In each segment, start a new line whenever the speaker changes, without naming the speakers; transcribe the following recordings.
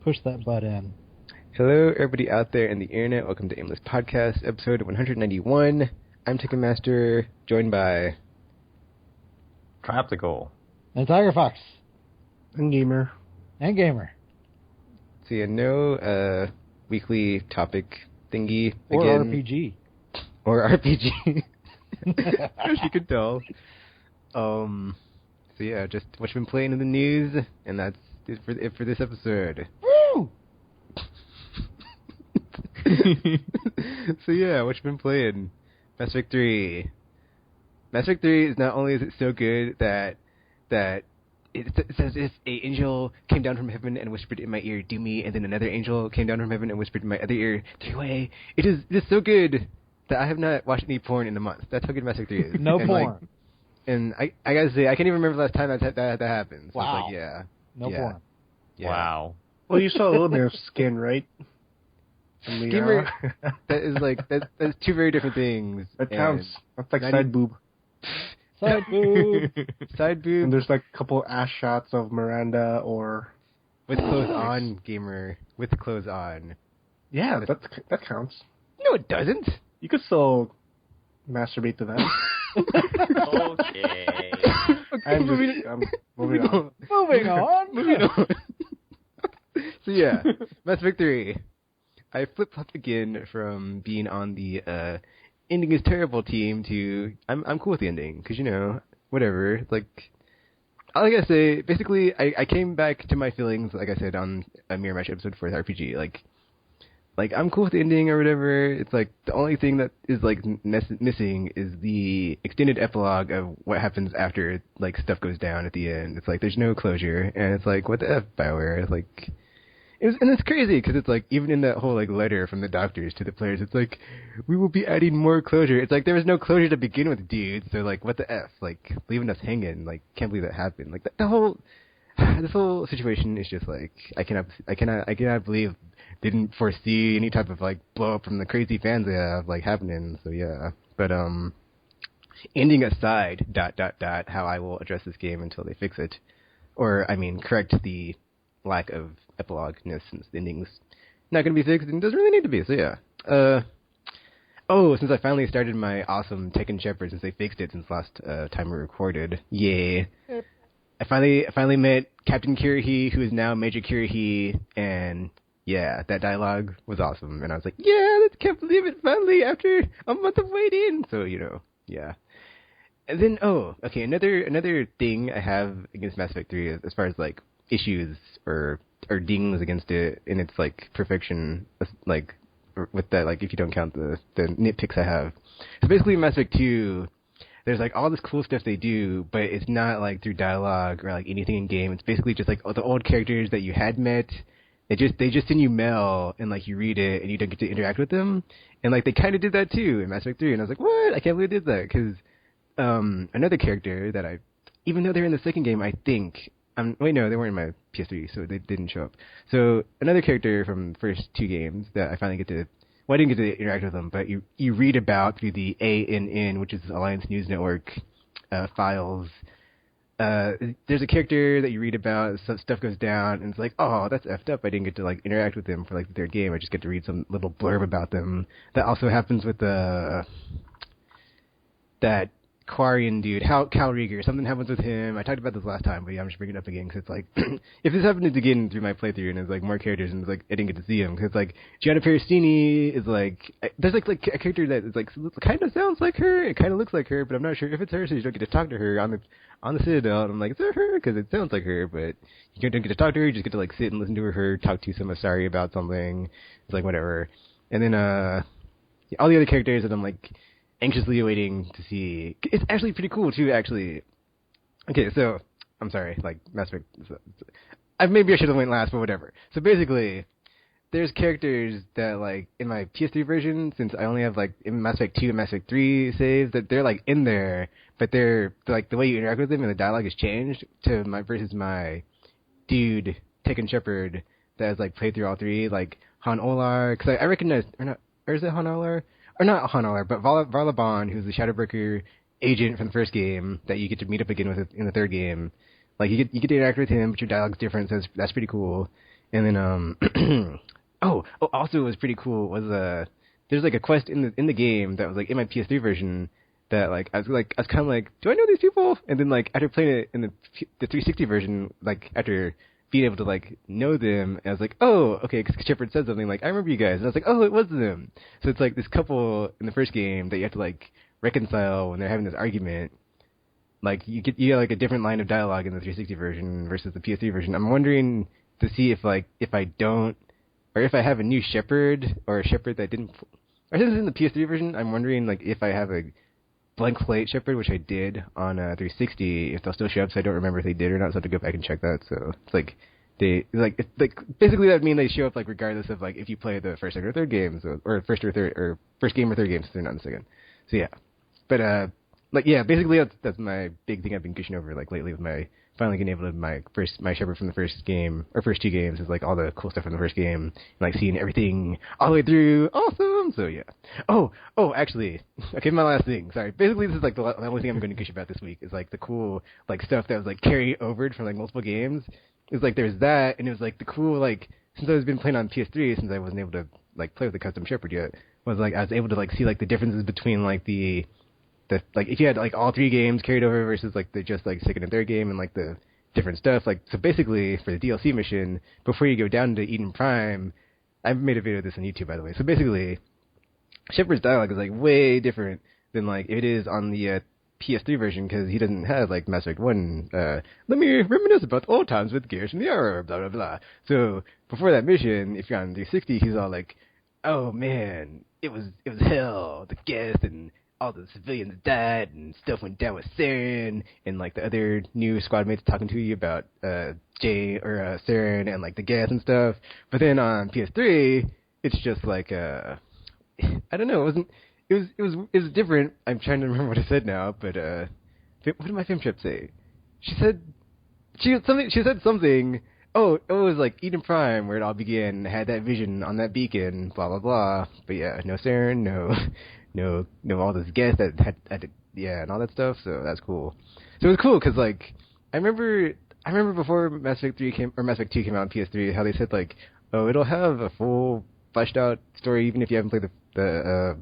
Push that button.
Hello, everybody out there in the internet. Welcome to Aimless Podcast, episode 191. I'm Ticketmaster, joined by...
Traptical.
And Tiger Fox.
And Gamer.
And Gamer.
So yeah, no weekly topic thingy
Or
again.
RPG.
Or RPG. As you can tell. So yeah, just what's been playing in the news, and that's it for this episode.
Woo!
So yeah, what you been playing? Mass Effect 3. Mass Effect 3 is not only is it so good that it says if an angel came down from heaven and whispered in my ear, "Do me," and then another angel came down from heaven and whispered in my other ear, "Three-way." It is so good that I have not watched any porn in a month. That's how good Mass Effect 3 is.
No
and
porn.
And I gotta say, I can't even remember the last time that happened. So
Wow.
It's like, yeah.
No
yeah.
porn.
Yeah.
Wow.
Well, you saw a little bit of skin, right?
Gamer, that is like that's two very different things.
That counts. That's like side boob.
Side boob.
Side boob.
And there's like a couple ass shots of Miranda or...
With clothes on, Gamer. With clothes on.
Yeah, that counts.
No, it doesn't.
You could still masturbate to that.
Okay.
I'm moving on.
Moving on.
Moving on. So yeah, Mass Effect 3. I flip-flopped again from being on the ending is terrible team to I'm cool with the ending, because, you know, whatever. Like, all I gotta say, basically, I came back to my feelings, like I said, on a Mirror Match episode 4 with RPG. Like, I'm cool with the ending or whatever. It's like, the only thing that is, like, missing is the extended epilogue of what happens after, like, stuff goes down at the end. It's like, there's no closure, and it's like, what the F, BioWare? Like... And it's crazy, because it's like, even in that whole, like, letter from the doctors to the players, it's like, we will be adding more closure. It's like, there was no closure to begin with, dude, so, like, what the F? Like, leaving us hanging, like, can't believe that happened. Like, this whole situation is just, like, I cannot believe didn't foresee any type of, like, blow up from the crazy fans they have, like, happening, so yeah. But, ending aside, ... how I will address this game until they fix it. Or, I mean, correct the lack of epilogue-ness since the ending's not going to be fixed and doesn't really need to be, so yeah. Since I finally started my awesome Tekken Shepherd since they fixed it since last time we recorded, yay. I finally met Captain Kirihee, who is now Major Kirihee, and yeah, that dialogue was awesome, and I was like, yeah, I can't believe it, finally, after a month of waiting, so, you know, yeah. And then, another thing I have against Mass Effect 3 as far as, like, issues or dings against it in its, like, perfection, like, with that, like, if you don't count the nitpicks I have. So basically, Mass Effect 2, there's, like, all this cool stuff they do, but it's not, like, through dialogue or, like, anything in game. It's basically just, like, the old characters that you had met. They just send you mail, and, like, you read it, and you don't get to interact with them. And, like, they kind of did that, too, in Mass Effect 3. And I was like, what? I can't believe they did that, because another character that even though they're in the second game, I think... wait, no, they weren't in my PS3, so they didn't show up. So, another character from the first two games that I finally I didn't get to interact with them, but you read about through the ANN, which is Alliance News Network files. There's a character that you read about, stuff goes down, and it's like, oh, that's effed up. I didn't get to, like, interact with them for, like, the third game. I just get to read some little blurb about them. That also happens with that Quarian dude, Cal Rieger. Something happens with him. I talked about this last time, but yeah, I'm just bringing it up again because it's like, if this happens again through my playthrough and there's like more characters and it's like I didn't get to see him because it's like Gianna Pericini is like, there's like a character that is like kind of sounds like her, it kind of looks like her, but I'm not sure if it's her, so you don't get to talk to her on the Citadel. And I'm like, is that her? Because it sounds like her, but you don't get to talk to her. You just get to like sit and listen to her talk to some Asari about something. It's like whatever. And then all the other characters that I'm like anxiously awaiting to see. It's actually pretty cool too, actually. Okay, so I'm sorry, like Mass Effect. Maybe I should have went last, but whatever. So basically, there's characters that like in my PS3 version, since I only have like in Mass Effect 2 and Mass Effect 3 saves, that they're like in there, but they're like the way you interact with them and the dialogue has changed to my versus my dude Tekken Shepherd that has like played through all three, like Han Olar, because I recognize or is it Han Olar? Or not Han Olar, but Varla Bond, who's the Shadowbreaker agent from the first game that you get to meet up again with in the third game. Like, you get to interact with him, but your dialogue's different, so that's pretty cool. And then also it was pretty cool was there's like a quest in the game that was like in my PS3 version that like I was kind of like, do I know these people? And then like after playing it in the 360 version, like after being able to like know them, I was like, oh, okay, because Shepard said something like, I remember you guys, and I was like, oh, it was them. So it's like this couple in the first game that you have to like reconcile when they're having this argument. Like you get like a different line of dialogue in the 360 version versus the PS3 version. I'm wondering to see if like if I don't, or if I have a new Shepard or a Shepard that didn't. Or since it's in the PS3 version, I'm wondering like if I have a blank slate Shepard, which I did on 360, if they'll still show up. So I don't remember if they did or not. So I have to go back and check that. So it's like basically that would mean they show up like regardless of like if you play the first, second, or third games, or first game or third games. So they're not in the second. So yeah, but like yeah, basically that's my big thing I've been gushing over like lately with my finally getting able to my Shepard from the first game or first two games is like all the cool stuff from the first game and like seeing everything all the way through. Awesome. So yeah. Oh, actually, okay, my last thing. Sorry. Basically, this is like the only thing I'm going to gush about this week is like the cool like stuff that was like carried over from like multiple games. It was like there's that, and it was like the cool like since I was been playing on PS3 since I wasn't able to like play with the custom Shepard yet was like I was able to like see like the differences between like the like if you had like all three games carried over versus like the just like second and third game and like the different stuff. Like so basically for the DLC mission before you go down to Eden Prime, I've made a video of this on YouTube by the way. So basically, Shepard's dialogue is like way different than like it is on the PS3 version because he doesn't have like Mass Effect 1. Let me reminisce about old times with Gears from the Hour, blah blah blah. So before that mission, if you're on 360, he's all like, "Oh man, it was hell. The gas and all the civilians died and stuff went down with Saren and like the other new squad mates talking to you about Saren and like the gas and stuff." But then on PS3, it's just like I don't know. It was different. I'm trying to remember what I said now, but what did my film trip say? She said something. Oh, it was like Eden Prime where it all began. Had that vision on that beacon. Blah blah blah. But yeah, no Saren, no, all this gas that had and all that stuff. So that's cool. So it was cool because like I remember before Mass Effect 3 Mass Effect 2 came out on PS3, how they said like, oh, it'll have a full fleshed out story even if you haven't played the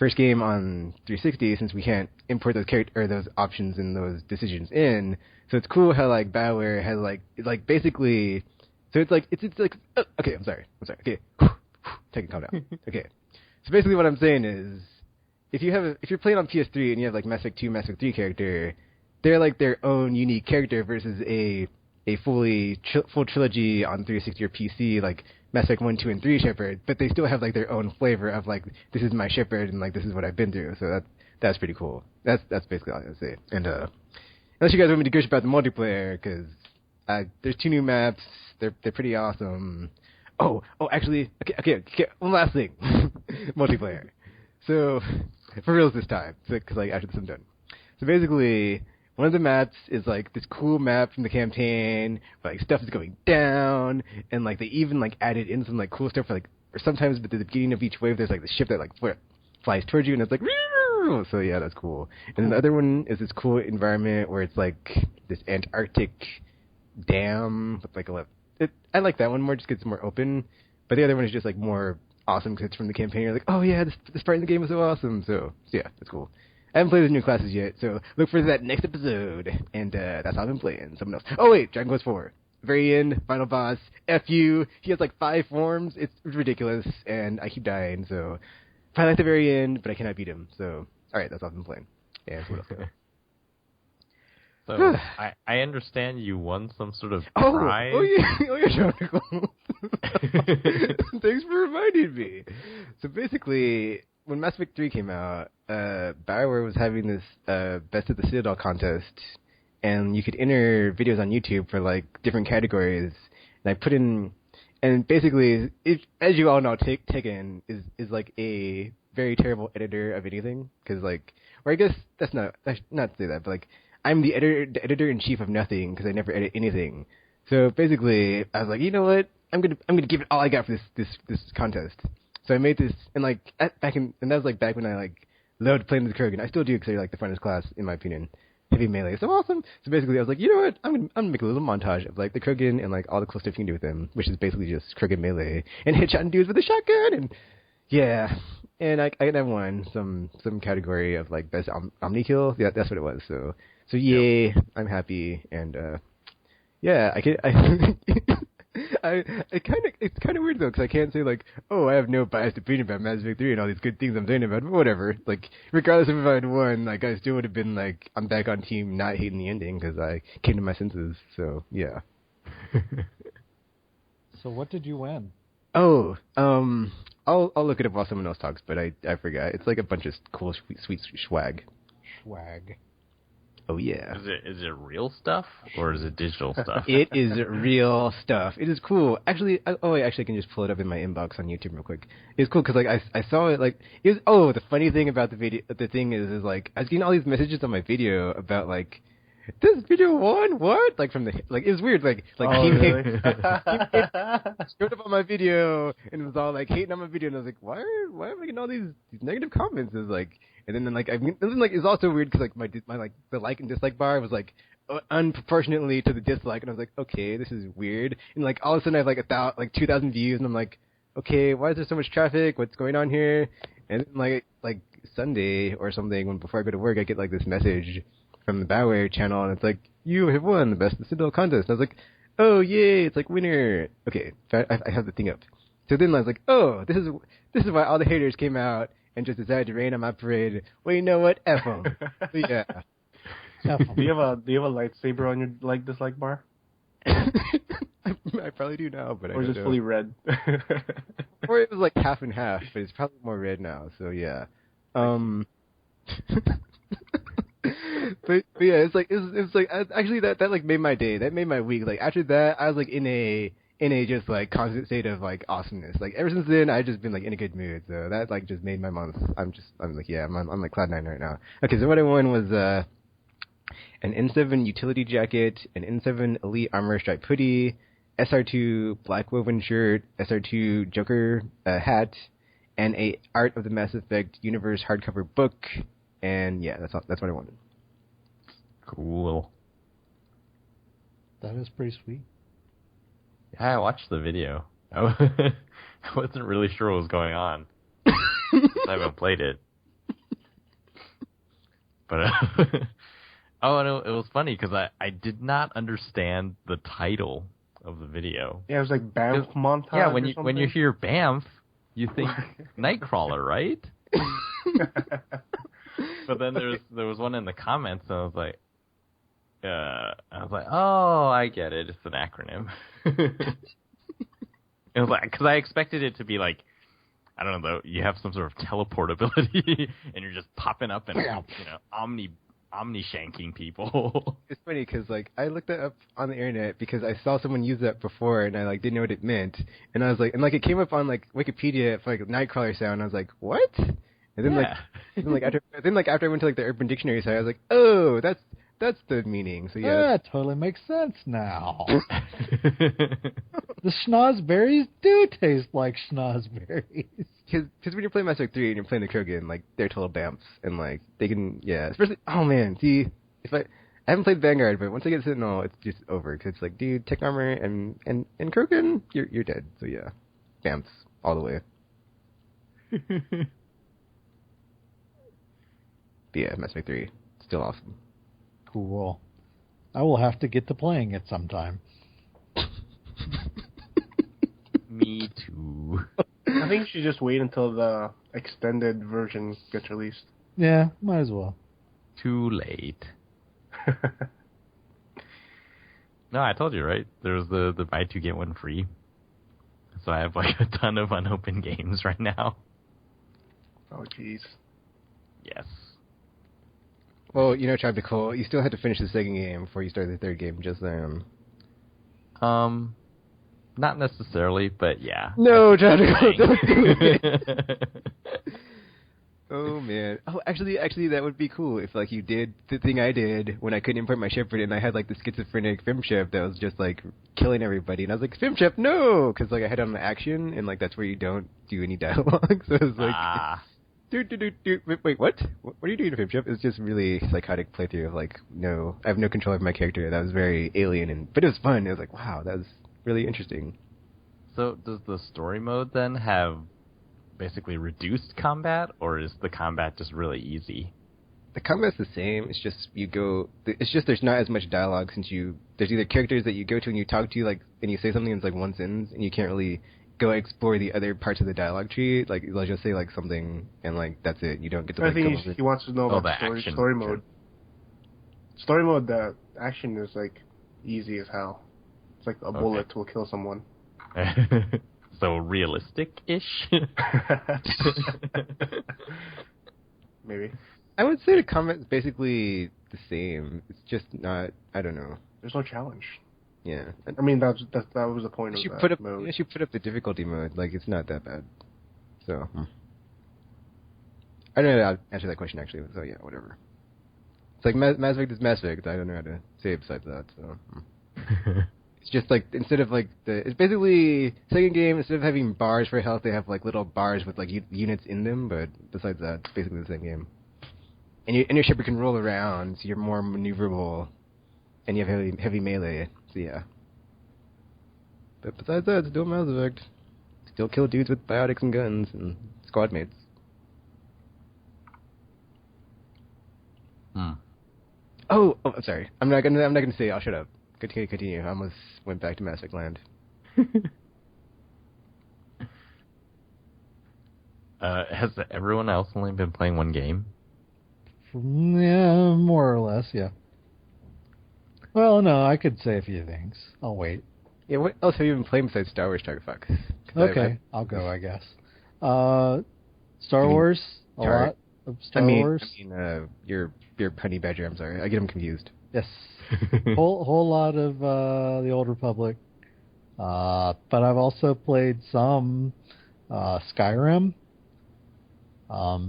first game on 360, since we can't import those options and those decisions in. So it's cool how like BioWare has like basically. So it's like okay, I'm sorry. Okay, take it, calm down. Okay. So basically what I'm saying is, if you're playing on PS3 and you have like Mass Effect 2, Mass Effect 3 character, they're like their own unique character versus a full trilogy on 360 or PC like Mass Effect 1, 2, and 3 Shepard, but they still have like their own flavor of like this is my Shepard and like this is what I've been through. So that's pretty cool. That's basically all I gotta say. And unless you guys want me to gush about the multiplayer, because there's 2 new maps. They're pretty awesome. Oh, actually, okay. One last thing, multiplayer. So, for reals this time, because like after this I'm done. So basically, one of the maps is like this cool map from the campaign, where, like stuff is going down, and like they even like added in some like cool stuff for like, or sometimes at the beginning of each wave there's like the ship that like flies towards you, and it's like, so yeah, that's cool. And then the other one is this cool environment where it's like this Antarctic dam with like I like that one more just because it's more open, but the other one is just like more awesome because it's from the campaign. You're like, oh yeah, this part in the game is so awesome. So yeah, that's cool. I haven't played the new classes yet, so look for that next episode. And that's how I've been playing. Someone else. Oh wait, Dragon Quest 4. Very end, final boss, FU. He has like 5 forms. It's ridiculous, and I keep dying. So probably at the very end, but I cannot beat him. So all right, that's all I've been playing. Yeah, what else?
So I understand you won some sort of prize.
Oh yeah, Jonathan. Thanks for reminding me. So basically, when Mass Effect 3 came out, BioWare was having this Best of the Citadel contest, and you could enter videos on YouTube for like different categories. And I put in, and basically, as you all know, Tekken is like a very terrible editor of anything, because like, or I guess that's not to say that, but like, I'm the editor in chief of nothing because I never edit anything. So basically, I was like, you know what? I'm gonna give it all I got for this contest. So I made this, and like and that was like back when I like loved playing with Kurgan. I still do because they're like the funnest class in my opinion. heavy melee. So awesome. So basically, I was like, you know what? I'm gonna make a little montage of like the Krogan and like all the cool stuff you can do with him, which is basically just Krogan melee and headshotting dudes with a shotgun. And yeah, and I won some category of like best Omni kill. Yeah, that's what it was. So yay, I'm happy. And yeah, it's kind of weird though, because I can't say like, oh, I have no biased opinion about Mass Effect 3 and all these good things I'm saying about it, but whatever. Like, regardless of if I had won, like, I still would have been like, I'm back on team not hating the ending because I came to my senses. So yeah.
So what did you win?
Oh, I'll look it up while someone else talks, but I forgot. It's like a bunch of cool sweet swag.
Swag.
Oh yeah.
Is it real stuff or is it digital stuff?
It is real stuff. It is cool. Actually, I can just pull it up in my inbox on YouTube real quick. It's cool because like I saw it like it was. Oh, the funny thing about the video, the thing is like I was getting all these messages on my video about like, this video won? What? Like from the like it was weird. Like
oh, really?
showed up on my video and it was all like hating on my video and I was like, why am I getting all these negative comments? It was like. And then like it's also weird because like my like the like and dislike bar was like unproportionately to the dislike, and I was like, okay, this is weird. And like all of a sudden I have like 2,000 views, and I'm like, okay, why is there so much traffic? What's going on here? And then, like Sunday or something, before I go to work, I get like this message from the Bioware channel, and it's like, you have won the best Citadel contest. And I was like, oh yay, it's like winner. Okay, I have the thing up. So then I was like, oh, this is why all the haters came out and just decided to rain on my parade. Well, you know what? F them. Yeah.
Do you have a lightsaber on your like dislike bar?
I probably do now, but
or is it fully red?
Or it was like half and half, but it's probably more red now. So yeah. But yeah, it's like actually that like made my day. That made my week. Like after that, I was like in a just like constant state of like awesomeness. Like ever since then, I've just been like in a good mood. So that like just made my month. I'm like, yeah, I'm like cloud 9 right now. Okay, so what I won was an N7 utility jacket, an N7 Elite Armor striped hoodie, SR2 black woven shirt, SR2 Joker hat, and a Art of the Mass Effect Universe hardcover book. And yeah, that's what I wanted.
Cool.
That is pretty sweet.
Yeah, I watched the video. I wasn't really sure what was going on. I haven't played it. But oh, no, it was funny because I did not understand the title of the video.
Yeah, it was like Banff montage.
Yeah, when you hear Banff, you think Nightcrawler, right? But then there was one in the comments, and I was like, oh, I get it. It's an acronym. It was like, because I expected it to be like, I don't know, you have some sort of teleportability, and you're just popping up and omni shanking people.
It's funny because like I looked that up on the internet because I saw someone use that before, and I like didn't know what it meant, and I was like, and like it came up on like Wikipedia for like Nightcrawler sound, and I was like, what? And then after I went to like the Urban Dictionary site, I was like, oh, that's the meaning. So yeah,
that totally makes sense now. The schnozberries do taste like schnozberries.
Because when you're playing Mass Effect 3 and you're playing the Krogan, like they're total bamps, and like they can, yeah. Especially, oh man, see, if I haven't played Vanguard, but once I get Sentinel, it's just over. Because it's like, dude, tech armor and Krogan, you're dead. So yeah, bamps all the way. But yeah, Mass Effect 3, still awesome.
Cool. I will have to get to playing it sometime.
Me too.
I think you should just wait until the extended version gets released.
Yeah, might as well.
Too late. No, I told you, right? There's the buy two get one free. So I have like a ton of unopened games right now.
Oh jeez.
Yes.
Well, Tropical, you still had to finish the second game before you started the third game, just
not necessarily, but yeah.
No, Tropical, don't do it. Oh man. Oh, actually, that would be cool if like you did the thing I did when I couldn't import my Shepherd and I had like the schizophrenic Fimshep that was just like killing everybody, and I was like, Fimshep, no, because like I had on the action and like that's where you don't do any dialogue, so it was like. Wait, what? What are you doing, Fibship? It's just really psychotic playthrough of like, no, I have no control over my character. That was very alien, but it was fun. It was like, wow, that was really interesting.
So does the story mode then have basically reduced combat, or is the combat just really easy?
The combat's the same. It's just It's just there's not as much dialogue since there's either characters that you go to and you talk to like and you say something and it's like one sentence and you can't really go explore the other parts of the dialogue tree. Like they'll just say like something and like that's it. You don't get to.
I
like,
think he wants to know about
the
story mode. Story mode, the action is like easy as hell. It's like a bullet will kill someone.
So realistic-ish?
Maybe.
I would say the combat is basically the same. It's just not. I don't know.
There's no challenge.
Yeah.
I mean, that was the point of that mode.
You should put up the difficulty mode. Like, it's not that bad. So, I don't know how to answer that question, actually. So, yeah, whatever. It's like, Mass Effect is Mass Effect. I don't know how to say it besides that, so. It's just, like, instead of, like, it's basically, second game, instead of having bars for health, they have, like, little bars with, like, units in them, but besides that, it's basically the same game. And your ship can roll around, so you're more maneuverable, and you have heavy melee. So yeah. But besides that, it's still Mass Effect. Still kill dudes with biotics and guns and squad mates. Oh, I'm sorry. I'm not gonna say it. I'll shut up. Continue. I almost went back to Mass Effect land.
Has everyone else only been playing one game?
Yeah, more or less, yeah. Well, no, I could say a few things. I'll wait.
Yeah, what else have you been playing besides Star Wars, Fuck?
Okay, I'll go, I guess. Star Wars, a lot of Star Wars.
I mean, your honey badger, I'm sorry. I get them confused.
Yes. whole lot of the Old Republic. But I've also played some Skyrim.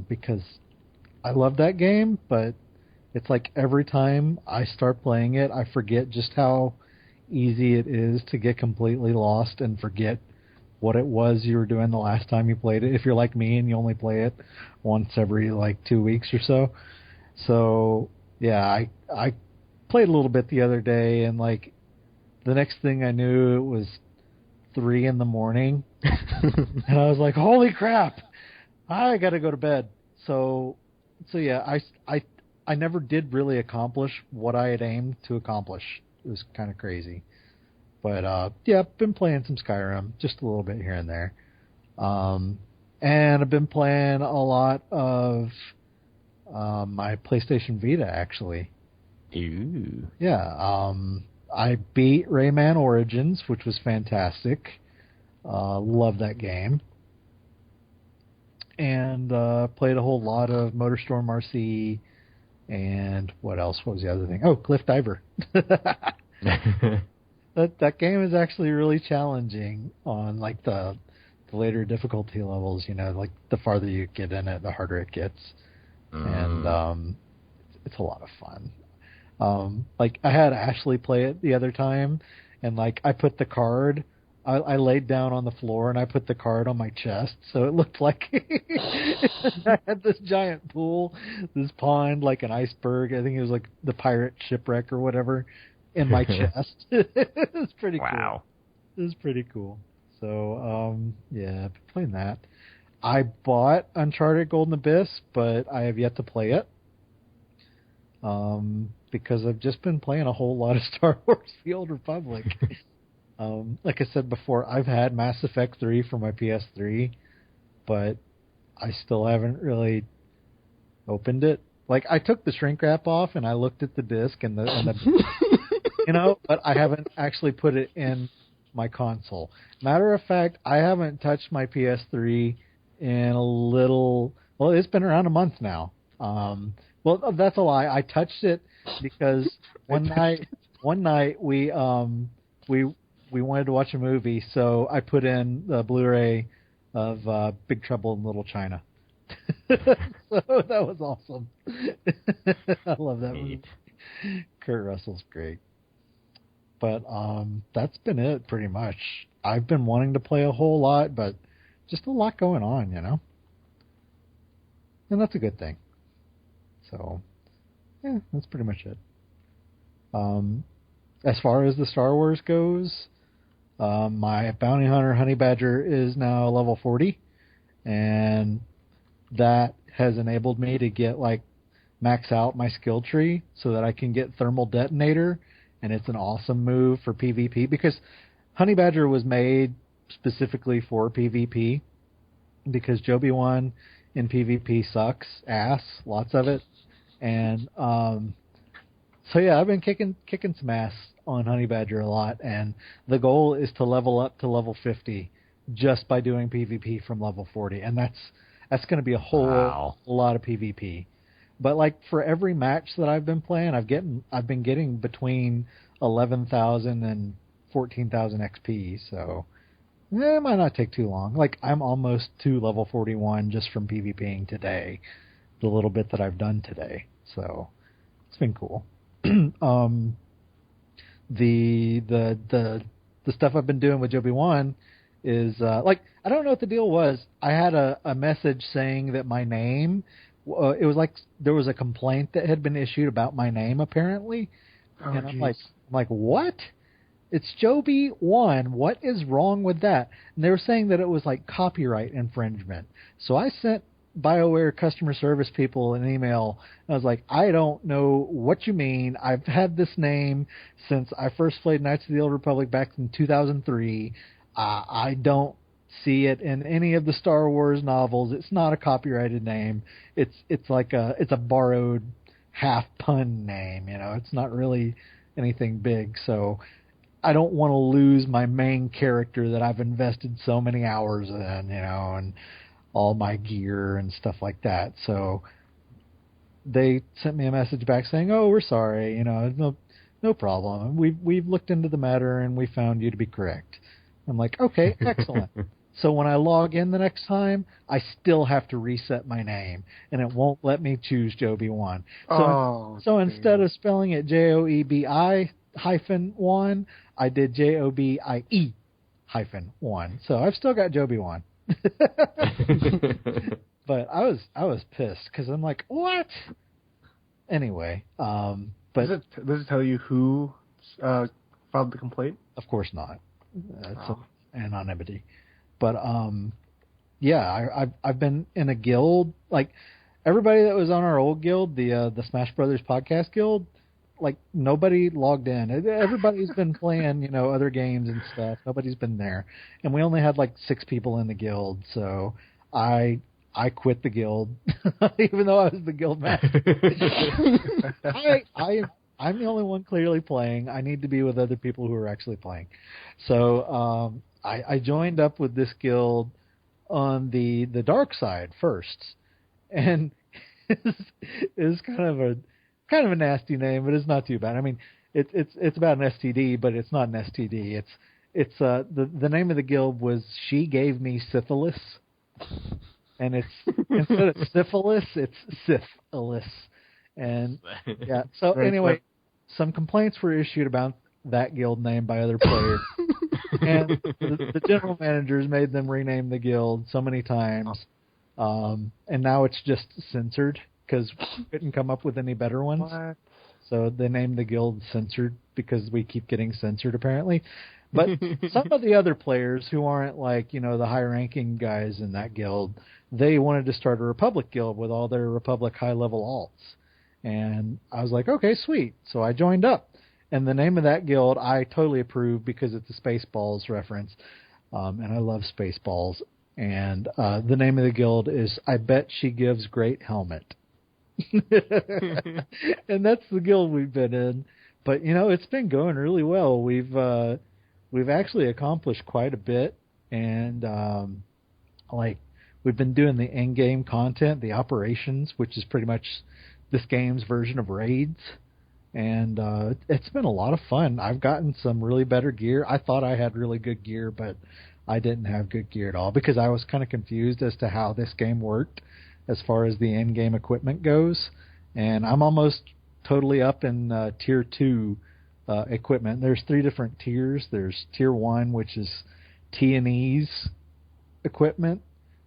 Because I love that game, but it's like every time I start playing it, I forget just how easy it is to get completely lost and forget what it was you were doing the last time you played it. If you're like me and you only play it once every like 2 weeks or so. So yeah, I played a little bit the other day, and like the next thing I knew, it was 3 a.m, and I was like, holy crap, I got to go to bed. So yeah, I never did really accomplish what I had aimed to accomplish. It was kind of crazy. But, yeah, I've been playing some Skyrim, just a little bit here and there. And I've been playing a lot of my PlayStation Vita, actually.
Ooh.
Yeah, I beat Rayman Origins, which was fantastic. Love that game. And played a whole lot of MotorStorm RC. And what else? What was the other thing? Oh, Cliff Diver. That game is actually really challenging on like the later difficulty levels. You know, like the farther you get in it, the harder it gets. And it's a lot of fun. Like I had Ashley play it the other time, and like I put the card. I laid down on the floor and I put the card on my chest, so it looked like I had this giant pool, this pond, like an iceberg. I think it was like the pirate shipwreck or whatever, in my chest. It was pretty cool. It was pretty cool. So, yeah, I've been playing that. I bought Uncharted Golden Abyss, but I have yet to play it. Because I've just been playing a whole lot of Star Wars The Old Republic. Like I said before, I've had Mass Effect 3 for my PS3, but I still haven't really opened it. Like, I took the shrink wrap off and I looked at the disc and the you know, but I haven't actually put it in my console. Matter of fact, I haven't touched my PS3 in well, it's been around a month now. Well, that's a lie. I touched it because one night we wanted to watch a movie, so I put in the Blu-ray of Big Trouble in Little China. So that was awesome. I love that movie. Kurt Russell's great. But that's been it pretty much. I've been wanting to play a whole lot, but just a lot going on, you know? and that's a good thing. So, yeah, that's pretty much it. As far as the Star Wars goes, my Bounty Hunter Honey Badger is now level 40, and that has enabled me to get max out my skill tree so that I can get Thermal Detonator, and it's an awesome move for PvP because Honey Badger was made specifically for PvP because Joby 1 in PvP sucks ass, lots of it, and so yeah, I've been kicking some ass on Honey Badger a lot, and the goal is to level up to level 50 just by doing PvP from level 40, and that's going to be a whole lot of PvP. But for every match that I've been playing, I've been getting between 11,000 and 14,000 XP, so it might not take too long. I'm almost to level 41 just from PvPing today, the little bit that I've done today, so it's been cool. The stuff I've been doing with Joby 1 is I don't know what the deal was. I had a message saying that my name, it was there was a complaint that had been issued about my name apparently, and I'm like, what? It's Joby 1. What is wrong with that? And they were saying that it was copyright infringement. So I sent BioWare customer service people an email. I was like, I don't know what you mean. I've had this name since I first played Knights of the Old Republic back in 2003. I don't see it in any of the Star Wars novels. It's not a copyrighted name. It's a borrowed half pun name. It's not really anything big. So I don't want to lose my main character that I've invested so many hours in, and all my gear and stuff like that. So they sent me a message back saying, "Oh, we're sorry. No problem. We've looked into the matter and we found you to be correct." I'm like, "Okay, excellent." So when I log in the next time, I still have to reset my name, and it won't let me choose Joby 1. So instead of spelling it JOEBI-1, I did JOBIE-1. So I've still got Joby 1. But I was pissed because I'm like, what? Anyway, but
does it tell you who filed the complaint?
Of course not. It's anonymity. But yeah, I've been in a guild. Everybody that was on our old guild, the Smash Brothers podcast guild, nobody logged in. Everybody's been playing, other games and stuff. Nobody's been there, and we only had 6 people in the guild. So I quit the guild, even though I was the guild master. I'm the only one clearly playing. I need to be with other people who are actually playing. So I joined up with this guild on the dark side first, and it's kind of a nasty name, but it's not too bad. I mean, it's about an STD, but it's not an STD. It's the name of the guild was She Gave Me Syphilis, and it's instead of syphilis, it's syphilis, and yeah. So anyway, some complaints were issued about that guild name by other players, and the general managers made them rename the guild so many times, and now it's just censored because we couldn't come up with any better ones.
What?
So they named the guild Censored because we keep getting censored apparently. But some of the other players who aren't the high-ranking guys in that guild, they wanted to start a Republic guild with all their Republic high-level alts. And I was like, okay, sweet. So I joined up. And the name of that guild I totally approve because it's a Spaceballs reference. And I love Spaceballs. And the name of the guild is I Bet She Gives Great Helmet. And that's the guild we've been in. But, it's been going really well. We've actually accomplished quite a bit. And, we've been doing the in-game content, the operations, which is pretty much this game's version of raids. And it's been a lot of fun. I've gotten some really better gear. I thought I had really good gear, but I didn't have good gear at all because I was kind of confused as to how this game worked as far as the in-game equipment goes. And I'm almost totally up in Tier 2 equipment. There's 3 different tiers. There's Tier 1, which is T&E's equipment.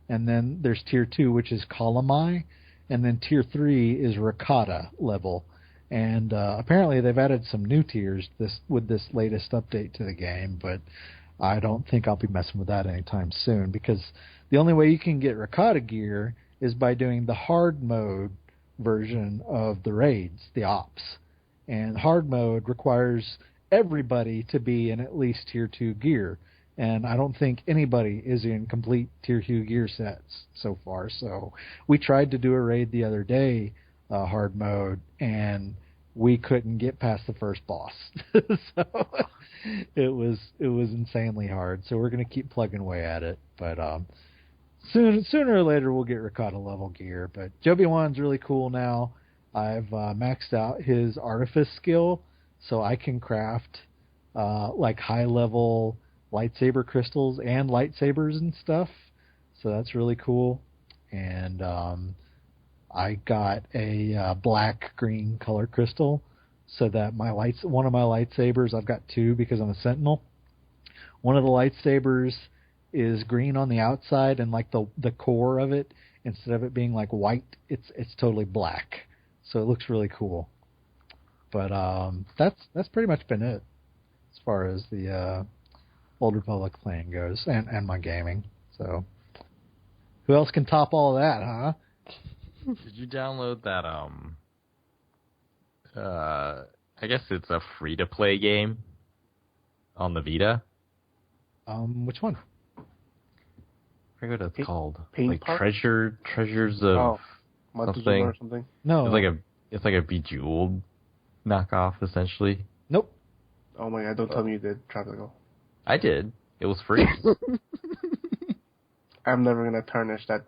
And then there's Tier 2, which is Columni. and then Tier 3 is Ricotta level. And apparently they've added some new tiers with this latest update to the game, but I don't think I'll be messing with that anytime soon, because the only way you can get Ricotta gear is by doing the hard mode version of the raids, the ops. And hard mode requires everybody to be in at least Tier 2 gear. And I don't think anybody is in complete Tier 2 gear sets so far. So we tried to do a raid the other day, hard mode, and we couldn't get past the first boss. So it was insanely hard. So we're going to keep plugging away at it. But sooner or later we'll get Ricotta level gear. But Joby Wan's really cool now. I've maxed out his artifice skill, so I can craft like high level lightsaber crystals and lightsabers and stuff. So that's really cool. And I got a black-green color crystal so that one of my lightsabers, I've got two because I'm a Sentinel. One of the lightsabers is green on the outside, and like the core of it, instead of it being like white, it's totally black. So it looks really cool. But that's pretty much been it as far as the Old Republic playing goes, and my gaming. So who else can top all of that, huh?
Did you download that, I guess it's a free-to-play game on the Vita?
Which one?
I forget what it's called.
Paint
like
Park?
Treasures of
Montezuma or something?
No.
It's like a Bejeweled knockoff, essentially.
Nope.
Oh my god, don't tell me you did Tropical.
I did. It was free.
I'm never going to tarnish that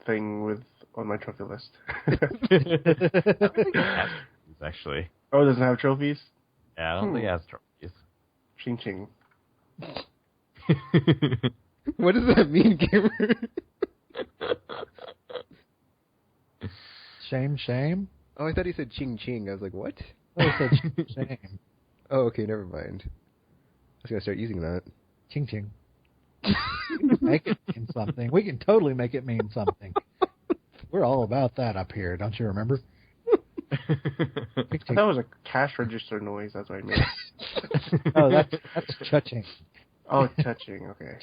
thing on my trophy list.
I don't think it has trophies, actually.
Oh, it doesn't have trophies?
Yeah, I don't think it has trophies.
Ching ching.
What does that mean, gamer?
Shame?
Oh, I thought he said ching ching. I was like, what?
Oh, it said shame.
Oh, okay, never mind. I was going to start using that.
Ching ching. Make it mean something. We can totally make it mean something. We're all about that up here, don't you remember?
I thought it was a cash register noise. That's what I meant.
Oh, that's cha-ching.
Oh, touching. Okay.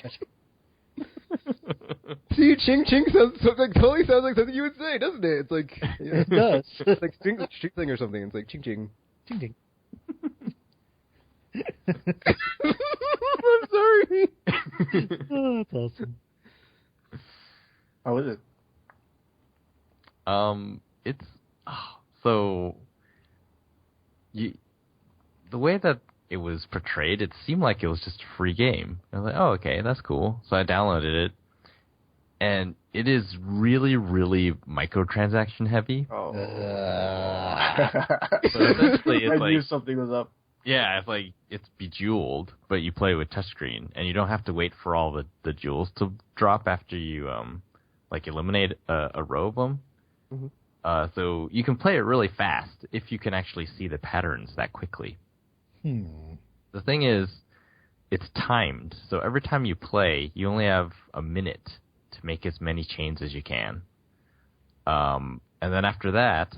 See, ching ching totally sounds like something you would say, doesn't it? It's like
It does.
It's like string thing or something. It's like ching ching.
Ching ching.
I'm sorry.
Oh, that's awesome.
How is it?
It's so the way that it was portrayed, it seemed like it was just a free game. I was like, oh, okay, that's cool. So I downloaded it, and it is really, really microtransaction heavy.
Oh.
So essentially,
I
it's
knew
like,
something was up.
yeah, it's Bejeweled, but you play with touchscreen, and you don't have to wait for all the jewels to drop after you eliminate a row of them.
Mm-hmm.
So you can play it really fast if you can actually see the patterns that quickly. The thing is, it's timed, so every time you play, you only have a minute to make as many chains as you can. And then after that,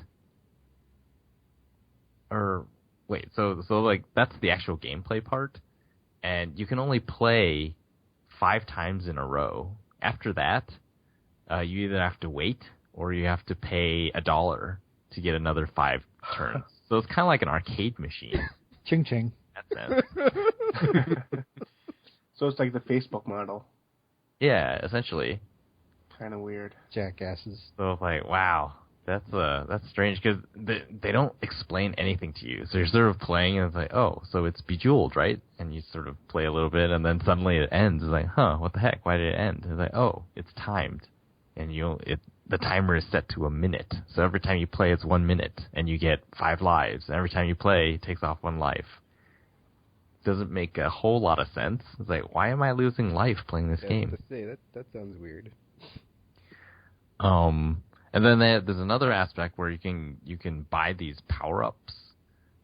so like that's the actual gameplay part, and you can only play 5 times in a row. After that, you either have to wait or you have to pay $1 to get another 5 turns. So it's kind of like an arcade machine.
Ching ching.
That sense.
So it's like the Facebook model.
Yeah, essentially.
Kind of weird.
Jackasses.
So it's like, wow, that's strange because they don't explain anything to you. So you're sort of playing and it's like, oh, so it's Bejeweled, right? And you sort of play a little bit and then suddenly it ends. It's like, huh, what the heck? Why did it end? It's like, oh, it's timed, and the timer is set to a minute. So every time you play, it's 1 minute, and you get 5 lives. And every time you play, it takes off 1 life. Doesn't make a whole lot of sense. It's like, why am I losing life playing this game?
To say, that sounds weird.
And then there's another aspect where you can buy these power-ups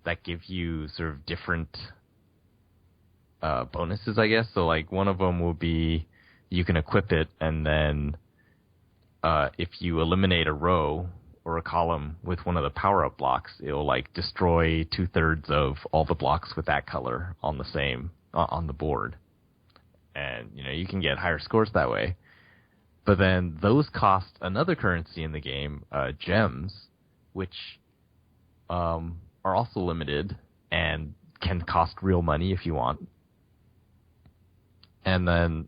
that give you sort of different bonuses, I guess. So like one of them will be you can equip it, and then if you eliminate a row or a column with one of the power-up blocks, it'll like destroy 2/3 of all the blocks with that color on the same on the board, and you can get higher scores that way. But then those cost another currency in the game, gems, which are also limited and can cost real money if you want. And then,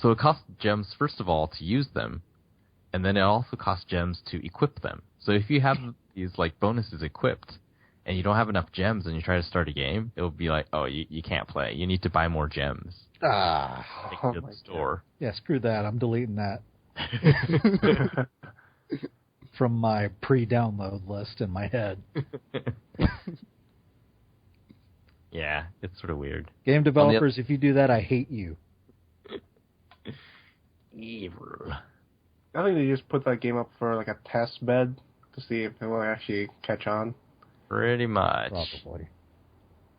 so it costs gems, first of all, to use them, and then it also costs gems to equip them. So if you have these, like, bonuses equipped, and you don't have enough gems and you try to start a game, it'll be like, oh, you can't play. You need to buy more gems. Take it to the store.
Yeah, screw that. I'm deleting that. From my pre-download list in my head.
Yeah, it's sort of weird.
Game developers, if you do that, I hate you.
Evil.
I think they just put that game up for like a test bed to see if it will actually catch on.
Pretty much.
Probably.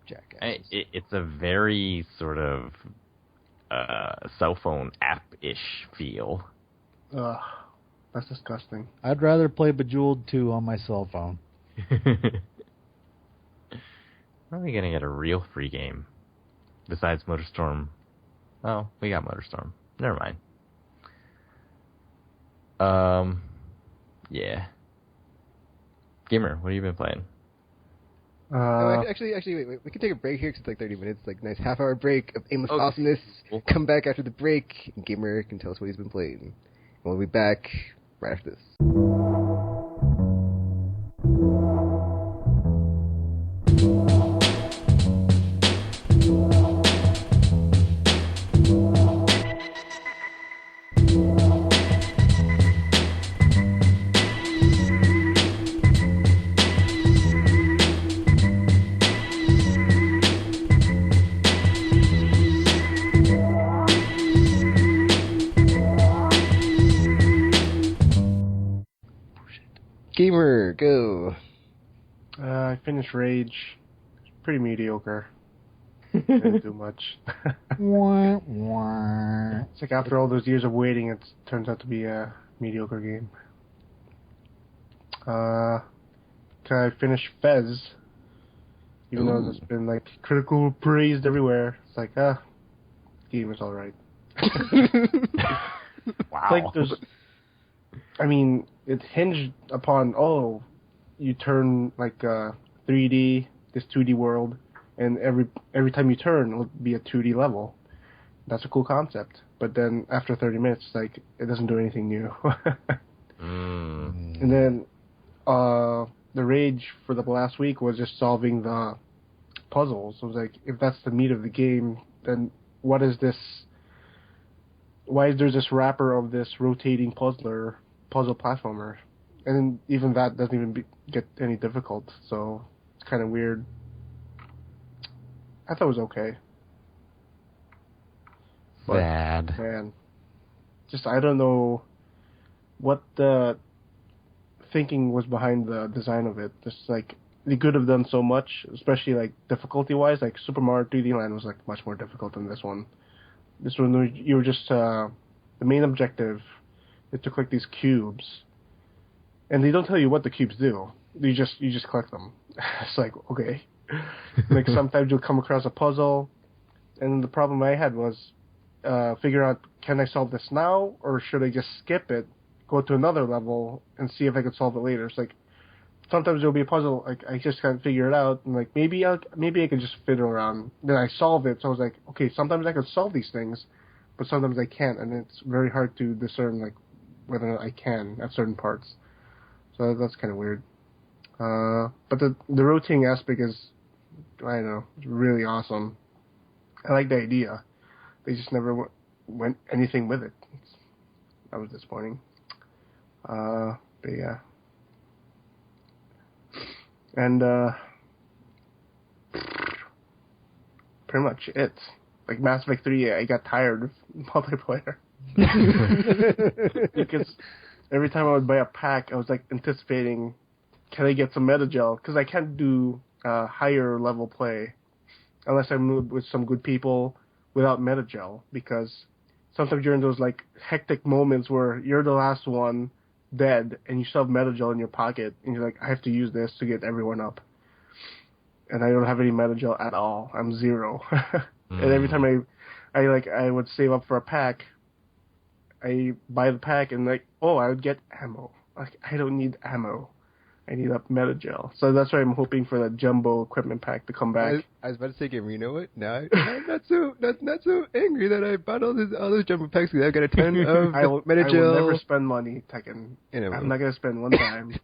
Jackass.
It's a very sort of cell phone app-ish feel.
Ugh, that's disgusting.
I'd rather play Bejeweled 2 on my cell phone.
When are we going to get a real free game besides MotorStorm? Oh, we got MotorStorm. Never mind. Yeah. Gamer, what have you been playing?
Actually, wait. We can take a break here because it's like 30 minutes, like nice half-hour break of aimless awesomeness.
Cool.
Come back after the break, and Gamer can tell us what he's been playing. And we'll be back right after this. Gamer, go.
I finished Rage. It's pretty mediocre. Didn't do much.
Wah, wah.
It's like after all those years of waiting, it turns out to be a mediocre game. I finished Fez, even though it's been like critical praised everywhere. It's like, game is alright.
Wow.
Like it hinged upon, you turn like 3D, this 2D world, and every time you turn, it'll be a 2D level. That's a cool concept. But then after 30 minutes, like, it doesn't do anything new. And then the rage for the last week was just solving the puzzles. So it was like, if that's the meat of the game, then what is this? Why is there this wrapper of this rotating puzzle platformer? And even that doesn't even get any difficult, so it's kind of weird. I thought it was okay. But,
Bad.
man, just I don't know what the thinking was behind the design of it. Just like they could have done so much, especially like difficulty-wise. Like Super Mario 3D Land was like much more difficult than this one. This one, you were just the main objective. It took like these cubes, and they don't tell you what the cubes do. You just collect them. It's like, okay. Like sometimes you'll come across a puzzle, and the problem I had was figure out, can I solve this now, or should I just skip it, go to another level, and see if I could solve it later? It's like sometimes there'll be a puzzle, like I just can't figure it out, and like maybe I can just fiddle around. Then I solve it, so I was like, okay, sometimes I can solve these things, but sometimes I can't, and it's very hard to discern like whether or not I can at certain parts. So that's kind of weird. But the rotating aspect is, I don't know, it's really awesome. I like the idea. They just never went anything with it. That was disappointing. But yeah. And pretty much it. Like Mass Effect 3, I got tired of multiplayer. Because every time I would buy a pack, I was like anticipating, can I get some Metagel? Because I can't do higher level play unless I'm with some good people without Metagel. Because sometimes you're in those like hectic moments where you're the last one, dead, and you still have Metagel in your pocket, and you're like, I have to use this to get everyone up. And I don't have any Metagel at all. I'm 0. And every time I would save up for a pack, I buy the pack, and like, oh, I would get ammo. Like, I don't need ammo. I need up Metagel. So that's why I'm hoping for that jumbo equipment pack to come back.
I was about to say, Gamer, you know what? Now I'm not so angry that I bought all those jumbo packs because I've got a ton of Metagel.
I will never spend money, Tekken. I'm not gonna spend one time.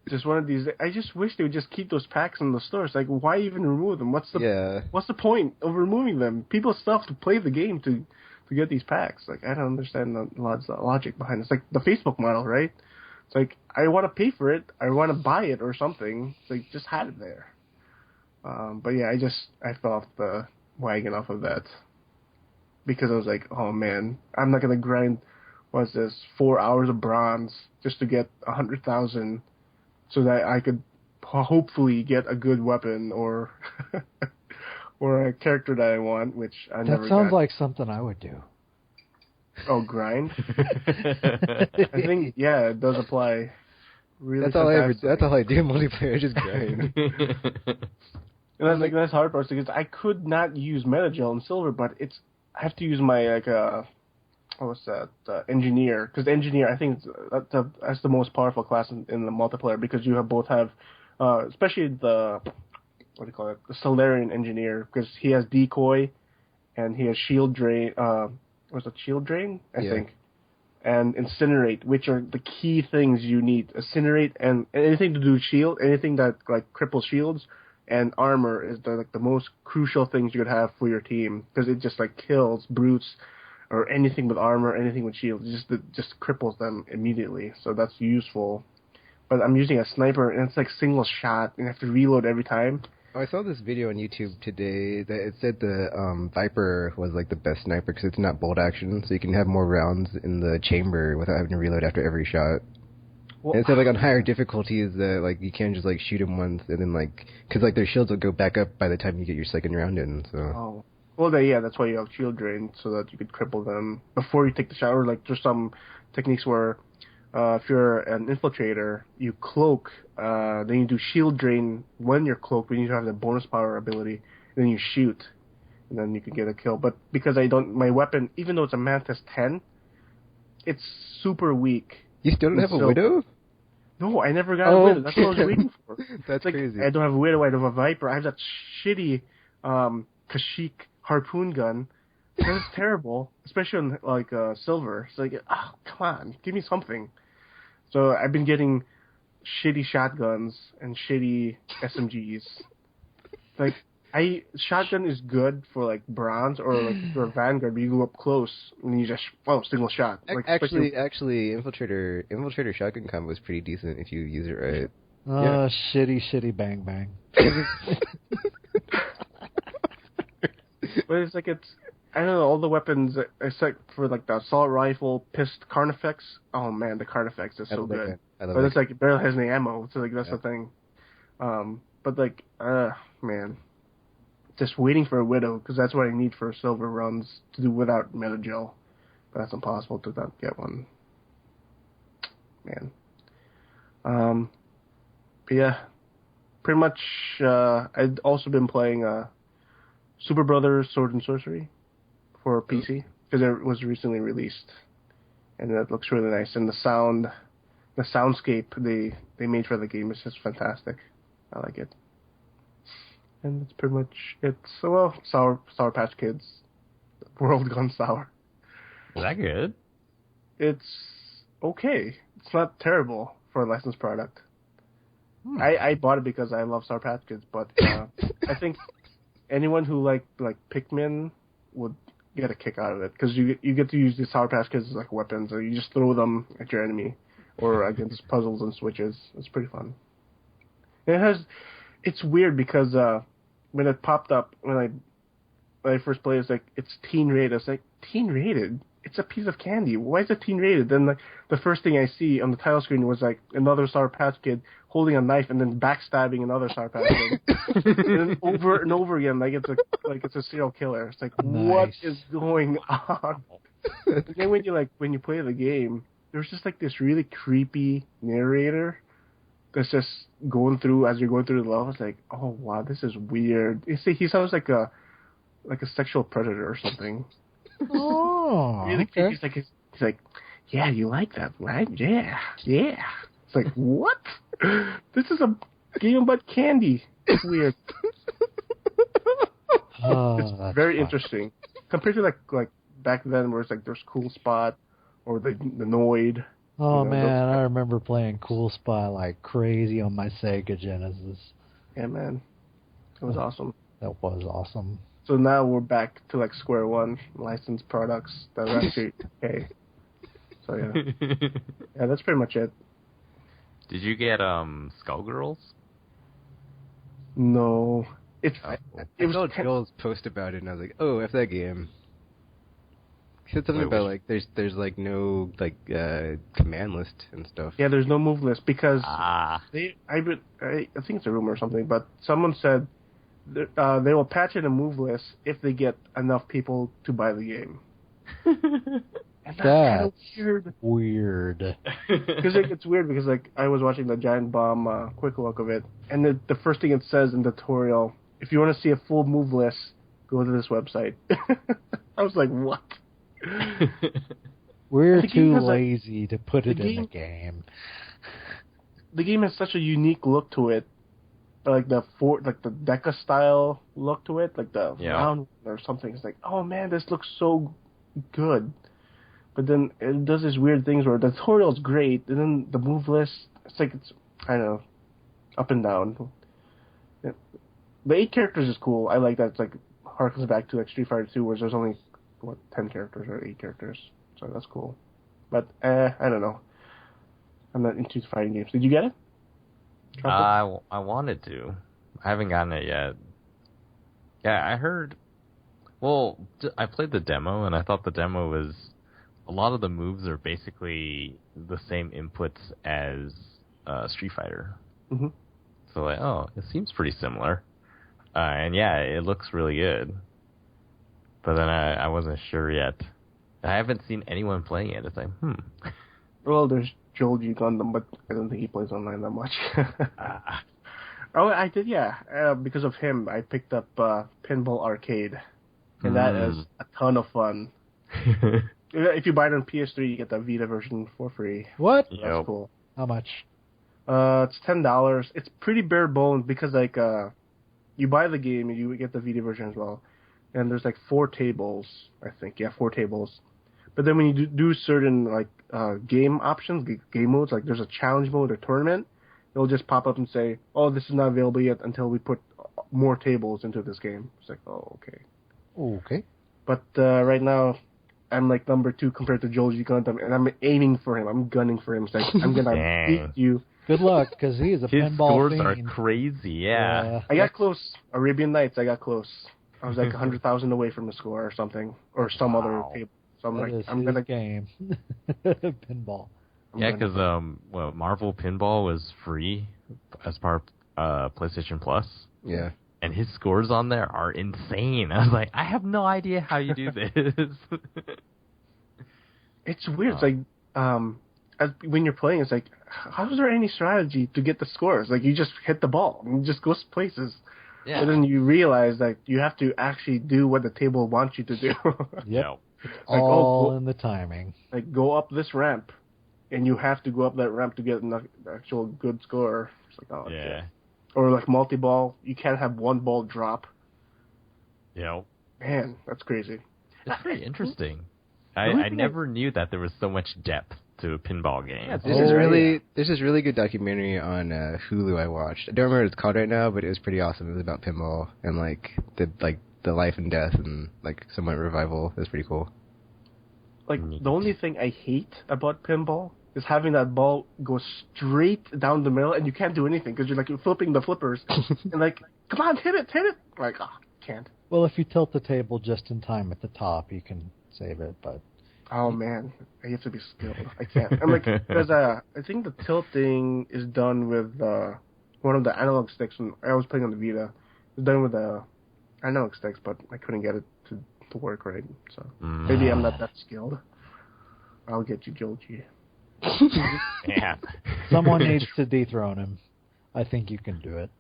Just one of these. I just wish they would just keep those packs in the stores. Like, why even remove them? What's the point of removing them? People still have to play the game to get these packs. Like, I don't understand the logic behind it. It's like the Facebook model, right? It's like, I want to pay for it. I want to buy it or something. It's like, just have it there. But yeah, I fell off the wagon off of that. Because I was like, oh man, I'm not going to grind, 4 hours of bronze just to get 100,000 so that I could hopefully get a good weapon or or a character that I want, which I never got.
That sounds like something I would do.
Oh, grind? I think, yeah, it does apply. Really,
that's all I do in multiplayer. I just grind.
And that's hard part because I could not use Metagel in silver, but I have to use my engineer, because engineer, I think that's the most powerful class in the multiplayer, because you both have especially the the Solarian engineer, because he has decoy and he has shield drain. Shield drain? I think. And incinerate, which are the key things you need. Incinerate and anything to do with shield, anything that like cripples shields, and armor is the most crucial things you could have for your team, because it just like kills brutes or anything with armor, anything with shields. It just cripples them immediately. So that's useful. But I'm using a sniper, and it's like single shot, and I have to reload every time.
Oh, I saw this video on YouTube today that it said the Viper was like the best sniper because it's not bolt action, so you can have more rounds in the chamber without having to reload after every shot. Well, and it said like on higher difficulties that like you can't just like shoot them once and then like, because like their shields will go back up by the time you get your second round in. So.
Oh. Well, that's why you have shield drain, so that you could cripple them before you take the shot. Or like there's some techniques where if you're an infiltrator, you cloak, then you do shield drain when you're cloaked, when you have the bonus power ability, and then you shoot, and then you can get a kill. But because my weapon, even though it's a Mantis 10, it's super weak.
You still don't have a Widow?
No, I never got a Widow. That's what I was waiting for.
That's like, crazy.
I don't have a Widow, I don't have a Viper. I have that shitty Kashyyyk harpoon gun. That's terrible, especially on like silver. It's like, oh, come on, give me something. So I've been getting shitty shotguns and shitty SMGs. Like, shotgun is good for like bronze or like for Vanguard, but you go up close and you just single shot. Like,
actually, infiltrator shotgun combo is pretty decent if you use it right.
Oh, yeah. Shitty bang bang.
But it's like I don't know, all the weapons, except for like the assault rifle, Carnifex. Oh man, the Carnifex is so good. But it's like it barely has any ammo, so like that's the thing. But like, man, just waiting for a Widow, because that's what I need for silver runs to do without Metagel. But that's impossible to not get one. Man. But yeah, pretty much. I'd also been playing Super Brothers Sword and Sorcery for PC, because it was recently released, and it looks really nice. And the soundscape they made for the game is just fantastic. I like it. And that's pretty much it. So, well, Sour Patch Kids, world gone sour.
Is that good?
It's okay. It's not terrible for a licensed product. I bought it because I love Sour Patch Kids, but I think anyone who like Pikmin would get a kick out of it, because you get to use the Sour Patch Kids as like weapons, or you just throw them at your enemy or against puzzles and switches. It's pretty fun. And it's weird because when it popped up when I first played, it's like it's teen rated. It's like, teen rated? It's a piece of candy. Why is it teen rated? Then the first thing I see on the title screen was like another Sour Patch Kid holding a knife and then backstabbing another Sour Patch Kid, and then over and over again, like it's a serial killer. It's like, nice. What is going on? And then when you play the game, there's just like this really creepy narrator that's just going through as you're going through the level. It's like, oh wow, this is weird. He sounds like a sexual predator or something.
Oh,
Really
okay.
creepy. He's like, yeah, you like that, right? Yeah. It's like, what? This is a game about candy. It's weird. It's very interesting compared to like back then, where it's like there's Cool Spot or the Noid.
Oh man, I remember playing Cool Spot like crazy on my Sega Genesis.
Yeah, man, it was awesome.
That was awesome.
So now we're back to like square one, licensed products that are actually okay. So yeah, that's pretty much it.
Did you get Skullgirls?
No,
I saw Joel's post about it, and I was like, oh, F that game. He said something about like there's like no like command list and stuff.
Yeah, there's no move list because I think it's a rumor or something, but someone said they will patch in a move list if they get enough people to buy the game. And that's
weird.
Because it's weird because like I was watching the Giant Bomb quick look of it, and the first thing it says in the tutorial, if you want to see a full move list, go to this website. I was like, what?
We're too lazy to put it in the game.
The game has such a unique look to it, like the Deca style look to it, like the round or something. It's like, oh man, this looks so good. But then it does these weird things where the tutorial's great, and then the move list, it's I don't know, up and down. The 8 characters is cool. I like that. It's like harkens back to like Street Fighter 2, where there's only 10 characters or 8 characters. So that's cool. But I don't know. I'm not into fighting games. Did you get it?
I wanted to. I haven't gotten it yet. Yeah, I heard. Well, I played the demo, and I thought the demo was. A lot of the moves are basically the same inputs as Street Fighter.
Mm-hmm.
So like, oh, it seems pretty similar. And yeah, it looks really good. But then I wasn't sure yet. I haven't seen anyone playing it. It's like,
Well, there's Joel G. Gundam, but I don't think he plays online that much. Oh, I did, yeah. Because of him, I picked up Pinball Arcade. And that is a ton of fun. If you buy it on PS3, you get the Vita version for free.
What?
That's cool.
How much?
It's $10. It's pretty bare bones because like you buy the game and you get the Vita version as well. And there's like 4 tables, I think. Yeah, 4 tables. But then when you do certain like game options, game modes, like there's a challenge mode or tournament, it'll just pop up and say, "Oh, this is not available yet until we put more tables into this game." It's like, oh, okay.
Okay.
But right now, I'm like number 2 compared to Joel G. Gundam, and I'm aiming for him. I'm gunning for him. It's like, I'm gonna beat you.
Good luck, because he is a
His
pinball
scores
fiend.
are crazy, yeah.
I got close. Arabian Nights, I got close. I was like 100,000 away from the score or something, or some other table. So I'm gonna
game. Pinball.
Yeah, because Marvel Pinball was free as part of PlayStation Plus.
Yeah.
And his scores on there are insane. I was like, I have no idea how you do this.
It's weird. It's like when you're playing, it's like, how is there any strategy to get the scores? Like, you just hit the ball and it just goes places. Yeah. And then you realize that you have to actually do what the table wants you to do.
Yep. It's all in the timing.
Like, go up this ramp, and you have to go up that ramp to get an actual good score. It's like, oh, yeah. Okay. Or like multi-ball, you can't have one ball drop.
Yep.
Man, that's crazy.
It's very interesting. I never knew that there was so much depth to a pinball game.
Yeah, there's this really good documentary on Hulu I watched. I don't remember what it's called right now, but it was pretty awesome. It was about pinball and like the life and death and like somewhat revival. It was pretty cool.
Like the only thing I hate about pinball is having that ball go straight down the middle and you can't do anything because you're flipping the flippers and like, come on, hit it. Like, can't.
Well, if you tilt the table just in time at the top, you can save it, but...
Oh, man. I have to be skilled. I can't. I'm like, because I think the tilting is done with one of the analog sticks. When I was playing on the Vita. It's done with the analog sticks, but I couldn't get it to work right. So maybe I'm not that skilled. I'll get you, Joel G.
Yeah.
Someone needs to dethrone him. I think you can do it.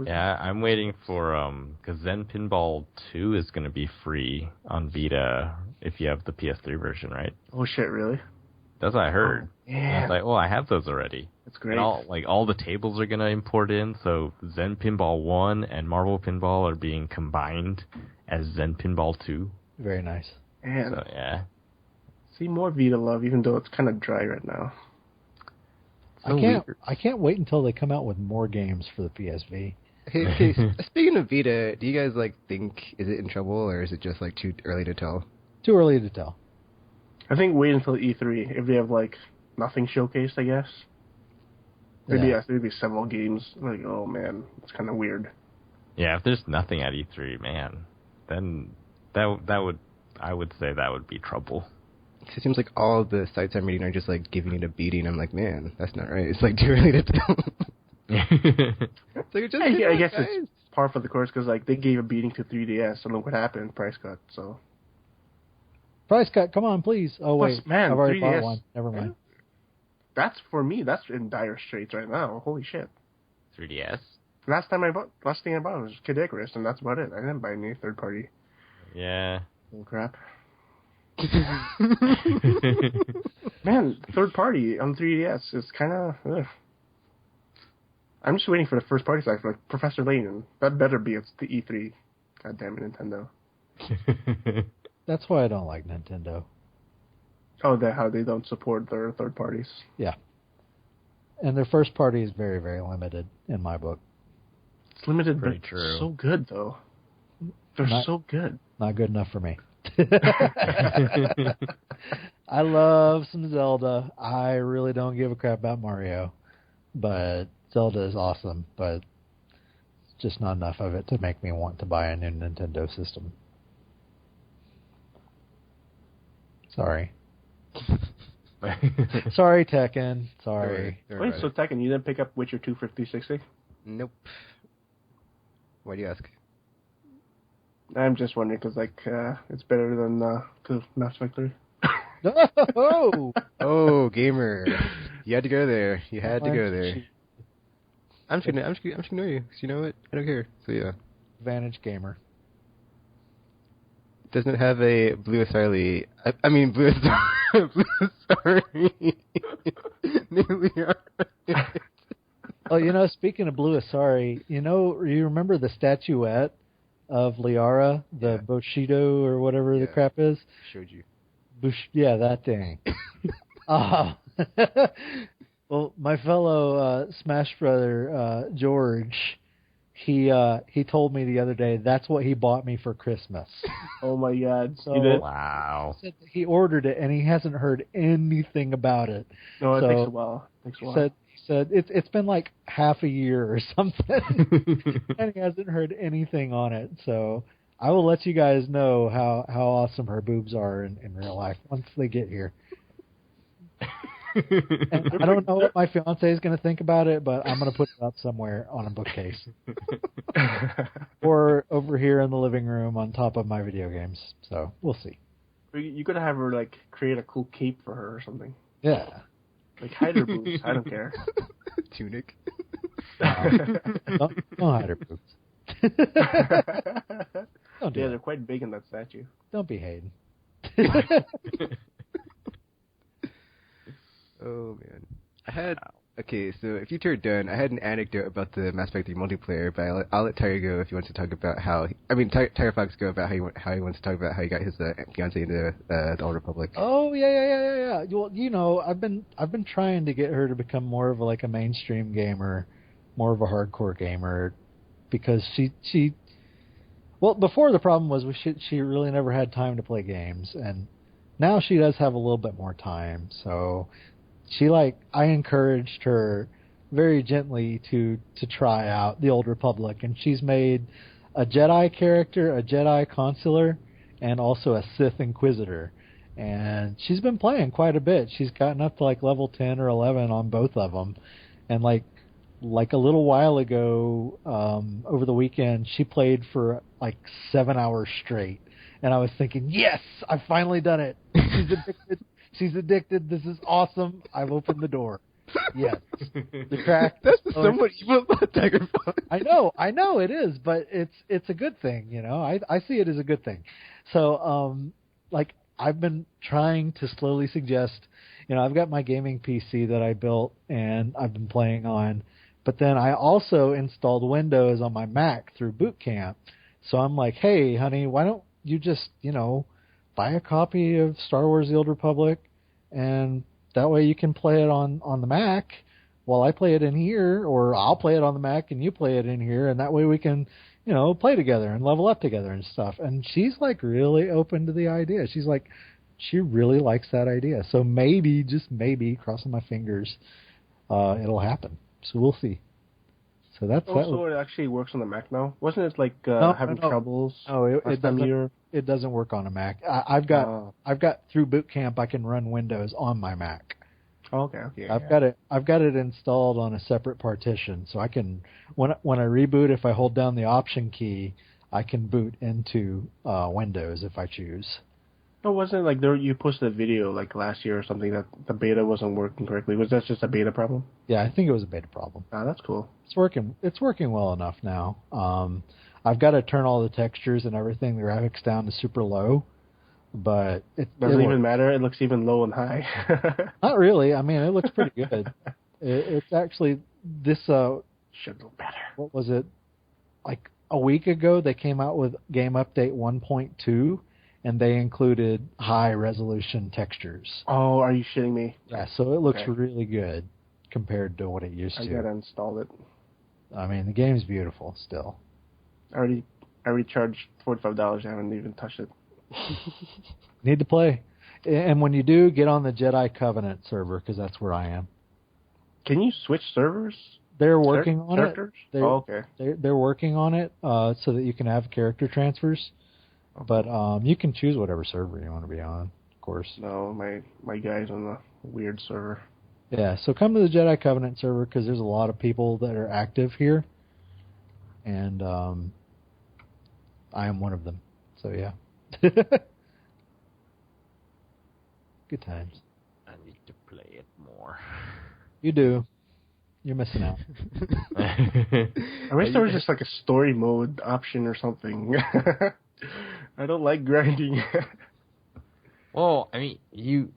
Yeah, I'm waiting for because Zen Pinball 2 is going to be free on Vita if you have the PS3 version, right?
Oh shit, really?
That's what I heard.
Oh,
And
yeah.
it's like, well, I have those already.
That's great.
And all the tables are going to import in, so Zen Pinball 1 and Marvel Pinball are being combined as Zen Pinball 2.
Very nice.
And
So, yeah.
see more Vita love, even though it's kind of dry right now.
So
I can't wait until they come out with more games for the PSV.
Hey, speaking of Vita, do you guys think is it in trouble or is it just too early to tell?
Too early to tell.
I think wait until E3 if they have nothing showcased. I guess maybe several games. Oh man, it's kind of weird.
Yeah, if there's nothing at E3, man, then I would say that would be trouble.
It seems like all the sites I'm reading are just giving it a beating. I'm like, man, that's not right. It's too early to tell. It's just
I guess it's par for the course because they gave a beating to 3DS and look what happened, price cut. So
Price cut, come on, please. Oh wait,
plus, man,
I've already
3DS,
bought one. Never mind.
That's for me. That's in dire straits right now. Holy shit!
3DS?
Last thing I bought was Kid Icarus, and that's about it. I didn't buy any third party.
Yeah.
Oh crap! Man, third party on 3DS is kind of. I'm just waiting for the first party site for Professor Layton. That better be it's the E3. God damn it, Nintendo.
That's why I don't like Nintendo.
Oh, how they don't support their third parties.
Yeah. And their first party is very, very limited in my book.
It's limited,
Pretty
but
true.
so good though. They're so good.
Not good enough for me. I love some Zelda. I really don't give a crap about Mario. But Zelda is awesome, but it's just not enough of it to make me want to buy a new Nintendo system. Sorry. Sorry, Tekken. Sorry.
Wait, so Tekken, you didn't pick up Witcher 2 for 360?
Nope. Why do you ask?
I'm just wondering because it's better than Mass Effect 3.
Oh,
Oh, gamer! You had to go there. You had to go there. I'm just gonna ignore you. 'Cause you know what? I don't care. So yeah.
Advantage gamer.
Doesn't it have a Blue Asari? I mean Blue Asari. Blue Asari.
Oh, speaking of Blue Asari, you remember the statuette of Liara, the Bushido or whatever the crap is?
Showed you.
Yeah, that thing. Well, my fellow Smash brother George, he told me the other day that's what he bought me for Christmas.
Oh my god!
So
You did?
Wow.
he ordered it and he hasn't heard anything about it.
No, it
So,
takes a while.
He said it's been like half a year or something, and he hasn't heard anything on it. So I will let you guys know how awesome her boobs are in real life once they get here. And I don't know what my fiance is going to think about it, but I'm going to put it up somewhere on a bookcase or over here in the living room on top of my video games. So we'll see.
You could have her create a cool cape for her or something.
Yeah.
Hide her boobs. I don't care.
Tunic.
Don't hide her boobs. Don't do
Yeah,
that.
they're quite big in that statue.
Don't be Hayden.
Oh man, I had okay. So if you two are done, I had an anecdote about the Mass Effect 3 multiplayer, but I'll let Tyre go if you want to talk about how. I mean, Tyre Fox go about how he wants to talk about how he got his fiance into the Old Republic.
Oh yeah. Well, I've been trying to get her to become more of a mainstream gamer, more of a hardcore gamer, because she. Well, before the problem was she really never had time to play games, and now she does have a little bit more time, so. I encouraged her very gently to try out the Old Republic, and she's made a Jedi character, a Jedi consular, and also a Sith Inquisitor. And she's been playing quite a bit. She's gotten up to level 10 or 11 on both of them. And like a little while ago, over the weekend, she played for 7 hours straight. And I was thinking, yes, I've finally done it. She's addicted. This is awesome. I've opened the door. Yes. The crack.
That's somewhat evil about Tiger Phone.
I know it is, but it's a good thing, you know. I see it as a good thing. So, like, I've been trying to slowly suggest, you know, I've got my gaming PC that I built and I've been playing on, but then I also installed Windows on my Mac through Boot Camp. So I'm like, hey, honey, why don't you just, you know, buy a copy of Star Wars: The Old Republic, and that way you can play it on the Mac while I play it in here, or I'll play it on the Mac and you play it in here, and that way we can, you know, play together and level up together and stuff. And she's like really open to the idea. She's like, she really likes that idea. So maybe, just maybe, crossing my fingers, it'll happen. So we'll see. So that's
so it actually works on the Mac now. Wasn't it like having troubles?
No, it doesn't work on a Mac. I've got through Boot Camp I can run Windows on my Mac.
Oh, okay.
I've got it installed on a separate partition, so I can when I reboot, if I hold down the Option key, I can boot into Windows if I choose.
No, wasn't it like you posted a video like last year or something that the beta wasn't working correctly? Was that just a beta problem?
Yeah, I think it was a beta problem.
Ah, that's cool.
It's working well enough now. I've got to turn all the textures and everything, the graphics down to super low, but it
doesn't even matter. It looks even low and high.
Not really. I mean, it looks pretty good. It's actually this.
Should look better.
What was it? Like a week ago, they came out with Game Update 1.2. And they included high-resolution textures.
Oh, are you shitting me?
Yeah, so it looks really good compared to what it used to.
I gotta install it.
I mean, the game's beautiful still.
I already charged $45. I haven't even touched it.
Need to play. And when you do, get on the Jedi Covenant server, because that's where I am.
Can you switch servers?
They're working on
characters?
it.
Okay.
They're working on it so that you can have character transfers. But you can choose whatever server you want to be on, of course.
No, my guy's on the weird server.
Yeah, so come to the Jedi Covenant server because there's a lot of people that are active here. And I am one of them. So, yeah. Good times.
I need to play it more.
You do. You're missing out.
I wish there was just like a story mode option or something. I don't like grinding.
Well, I mean, you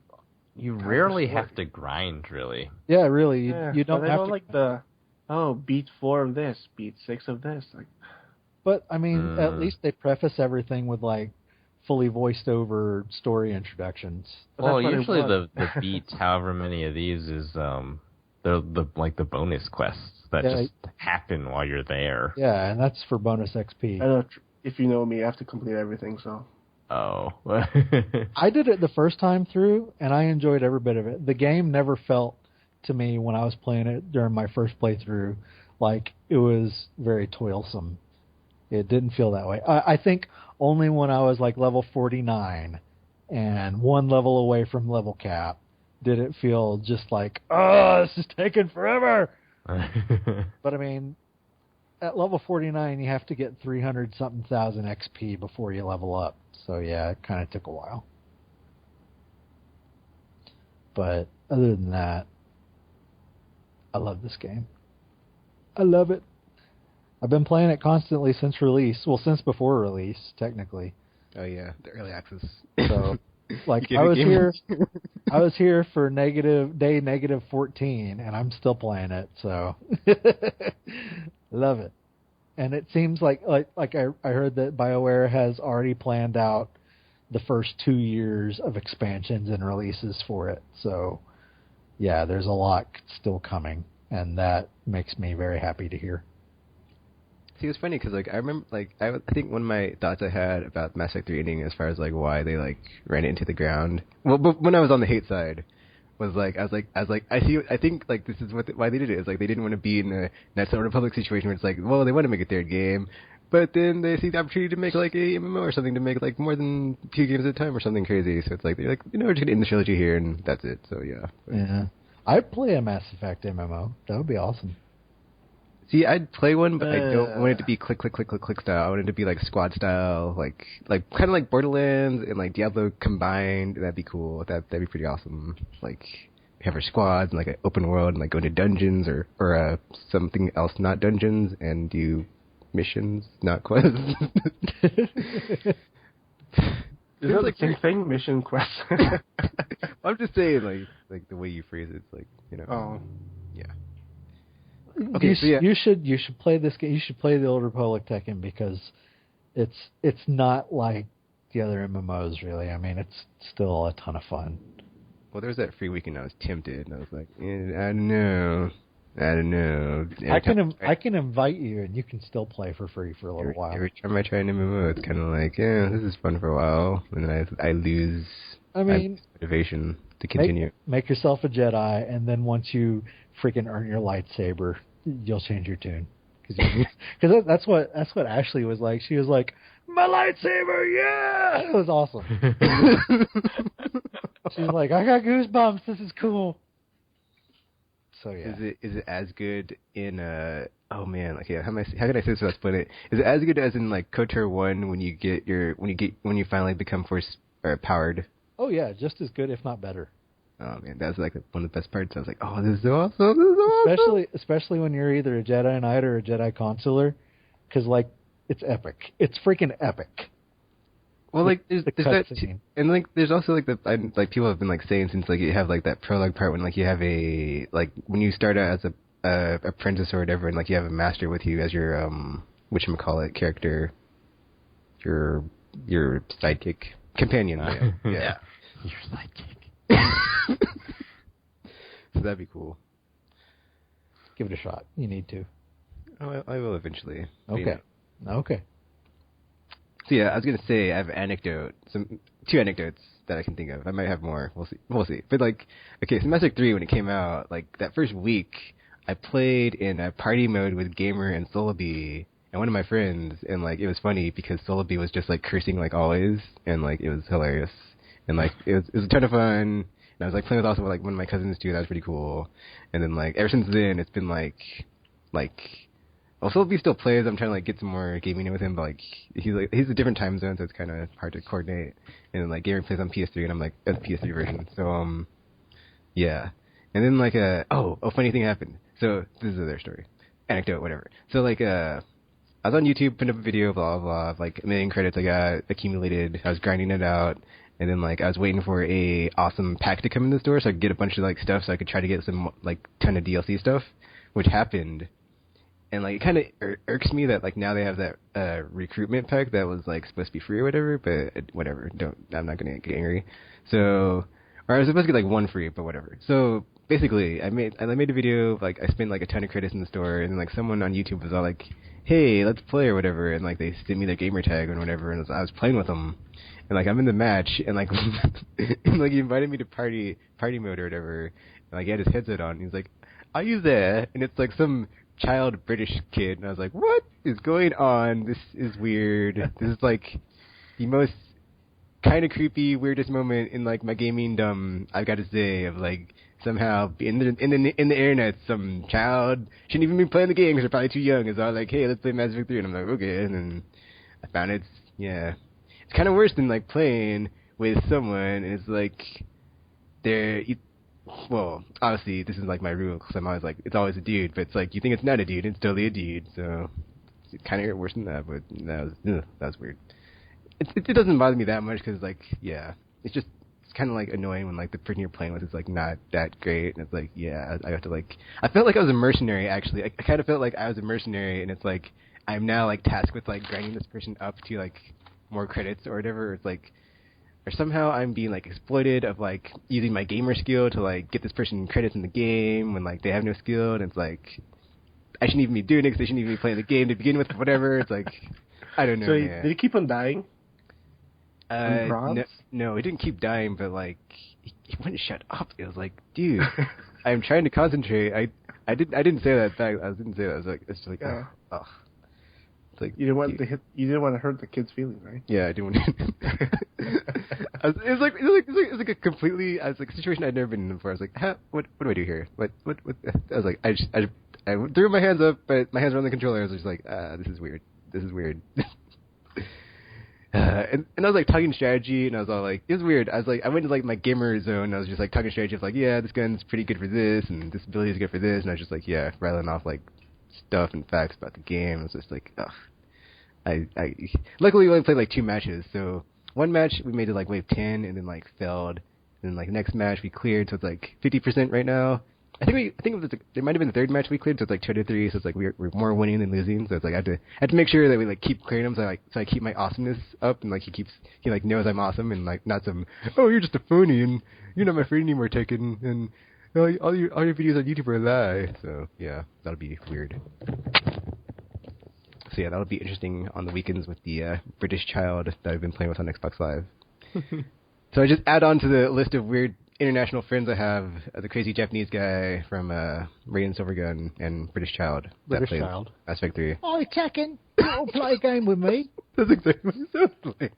rarely have to grind, really.
Yeah, really. You don't
but
have
I don't
to.
Like beat 4 of this, beat 6 of this. Like,
but I mean, at least they preface everything with like fully voiced over story introductions.
Well, usually the beat, however many of these is the bonus quests that just happen while you're there.
Yeah, and that's for bonus XP.
I know. If you know me, I have to complete everything, so.
Oh.
I did it the first time through, and I enjoyed every bit of it. The game never felt to me when I was playing it during my first playthrough like it was very toilsome. It didn't feel that way. I think only when I was like level 49 and one level away from level cap did it feel just like, oh, this is taking forever. But I mean, at level 49, you have to get 300-something thousand XP before you level up. So, yeah, it kind of took a while. But other than that, I love this game. I love it. I've been playing it constantly since release. Well, since before release, technically.
Oh, yeah, the early access.
So, like, I was here for day 14, and I'm still playing it, so... Love it. And it seems like I heard that BioWare has already planned out the first 2 years of expansions and releases for it. So, yeah, there's a lot still coming, and that makes me very happy to hear.
See, it's funny because I remember I think one of my thoughts I had about Mass Effect 3 ending, as far as why they ran it into the ground. Well, but when I was on the hate side, was I think this is why they did it. It's they didn't want to be in a Knights of the Republic situation where it's they want to make a third game, but then they see the opportunity to make a MMO or something, to make more than 2 games at a time or something crazy. So it's they're we're just gonna end the trilogy here and that's it. So yeah.
Yeah, I'd play a Mass Effect MMO. That would be awesome.
See, I'd play one, but I don't want it to be click style. I want it to be like squad style, like kind of like Borderlands and like Diablo combined. That'd be cool. That'd be pretty awesome. Like have our squads and like an open world and like go into dungeons or something else, not dungeons, and do missions, not quests.
Is that like the same thing? Mission quest.
I'm just saying, like the way you phrase it, it's like, you know.
Oh.
Yeah. Okay,
you should play this game. You should play the Old Republic Tekken because it's not like the other MMOs really. I mean, it's still a ton of fun.
Well, there was that free weekend I was tempted, and I was like, I don't know.
I can invite you, and you can still play for free for a little while.
Every time I try an MMO, it's kind of like, yeah, this is fun for a while, and then I lose. Motivation to continue.
Make yourself a Jedi, and then once you freaking earn your lightsaber, you'll change your tune. Because that's what Ashley was like. She was like, my lightsaber, yeah! It was awesome. She's like, I got goosebumps. This is cool. So yeah.
Is it as good in oh man, okay, how can I say this without splitting it? Is it as good as in like KOTOR 1 when you finally become force powered?
Oh yeah, just as good if not better.
Oh man, that was like one of the best parts. I was like, oh, this is so awesome.
Especially when you're either a Jedi Knight or a Jedi Consular, because like it's epic. It's freaking epic.
Well, like there's that, and like there's also like like people have been like saying since like you have like that prologue part when like you have a like when you start out as a apprentice or whatever, and like you have a master with you as your whatchamacallit character, your sidekick companion. Yeah.
Your sidekick.
So that'd be cool.
Give it a shot. You need to.
Oh, I will eventually.
Okay. Okay.
So yeah, I was gonna say I have two anecdotes that I can think of. I might have more. We'll see. But like, okay, so Mass Effect 3 when it came out, like that first week, I played in a party mode with Gamer and Solaby and one of my friends, and like it was funny because Solaby was just like cursing like always, and like it was hilarious, and like it was a ton of fun. And I was like playing with also like one of my cousins too. That was pretty cool. And then like ever since then, it's been like. Well, Solaby still plays. I'm trying to like get some more gaming in with him, but like he's a different time zone, so it's kind of hard to coordinate. And then like Gamer plays on PS3, and I'm like the PS3 version. So yeah. And then like a funny thing happened. So this is their story, anecdote, whatever. So like I was on YouTube, put up a video, blah blah blah, like a million credits I got accumulated. I was grinding it out, and then like I was waiting for a awesome pack to come in the store so I could get a bunch of like stuff, so I could try to get some like ton of DLC stuff, which happened. And like it kind of irks me that like now they have that recruitment pack that was like supposed to be free or whatever, but whatever. I'm not gonna get angry. So, or I was supposed to get like one free, but whatever. So basically, I made a video like I spent like a ton of credits in the store, and then like someone on YouTube was all like, "Hey, let's play" or whatever, and like they sent me their gamer tag and whatever, and I was playing with them, and like I'm in the match, and like and, like he invited me to party mode or whatever, and like he had his headset on, and he's like, "Are you there?" And it's like some child British kid, and I was like, what is going on? This is weird. This is like the most kind of creepy, weirdest moment in like my gaming I've got to say, of like somehow in the internet some child shouldn't even be playing the game because they're probably too young, is all like, hey, let's play Mass Effect 3, and I'm like, okay, and then I found it's kind of worse than like playing with someone, and it's like well, obviously, this is like my rule, because I'm always like, it's always a dude, but it's like, you think it's not a dude, it's totally a dude, so it's kind of worse than that, but that was weird. It doesn't bother me that much, because, like, yeah, it's kind of, like, annoying when, like, the person you're playing with is, like, not that great, and it's like, yeah, I have to, like, I felt like I was a mercenary, actually. I kind of felt like I was a mercenary, and it's like, I'm now, like, tasked with, like, grinding this person up to, like, more credits or whatever. It's like, or somehow I'm being like exploited of like using my gamer skill to like get this person credits in the game when like they have no skill, and it's like I shouldn't even be doing it because they shouldn't even be playing the game to begin with. Whatever. It's like I don't know.
So
man.
Did he keep on dying?
No, he didn't keep dying, but like he wouldn't shut up. It was like, dude, I'm trying to concentrate. I didn't say that back. I didn't say that. I was like, it's just like, ugh. It's like
you didn't want you didn't want to hurt the kid's feelings, right?
Yeah, I didn't want to. It was like a completely, I was like a situation I'd never been in before. I was like, what do I do here? What? I was like, I threw my hands up, but my hands were on the controller. I was just like, this is weird. This is weird. And I was like talking strategy, and I was all like, it was weird. I was like, I went to like my gamer zone. And I was just like talking strategy. I was like, yeah, this gun's pretty good for this, and this ability is good for this. And I was just like, yeah, rattling off like stuff and facts about the game. I was just like, ugh. I luckily we only played like 2 matches. So one match we made it like wave 10, and then like failed. And then like next match we cleared, so it's like 50% right now. I think there might have been the third match we cleared, so it's like 2-3. So it's like we're more winning than losing. So it's like I have to make sure that we like keep clearing them. So I keep my awesomeness up, and like he like knows I'm awesome, and like not some you're just a phony and you're not my friend anymore, Tekken, and all your videos on YouTube are a lie. So yeah, that'll be weird. So yeah, that'll be interesting on the weekends with the British child that I've been playing with on Xbox Live. So I just add on to the list of weird international friends I have, the crazy Japanese guy from Raiden Silvergun and British child.
British child.
Mass Effect 3.
Hi, Tekken. You want to play a game with me?
That's exactly what it sounds like.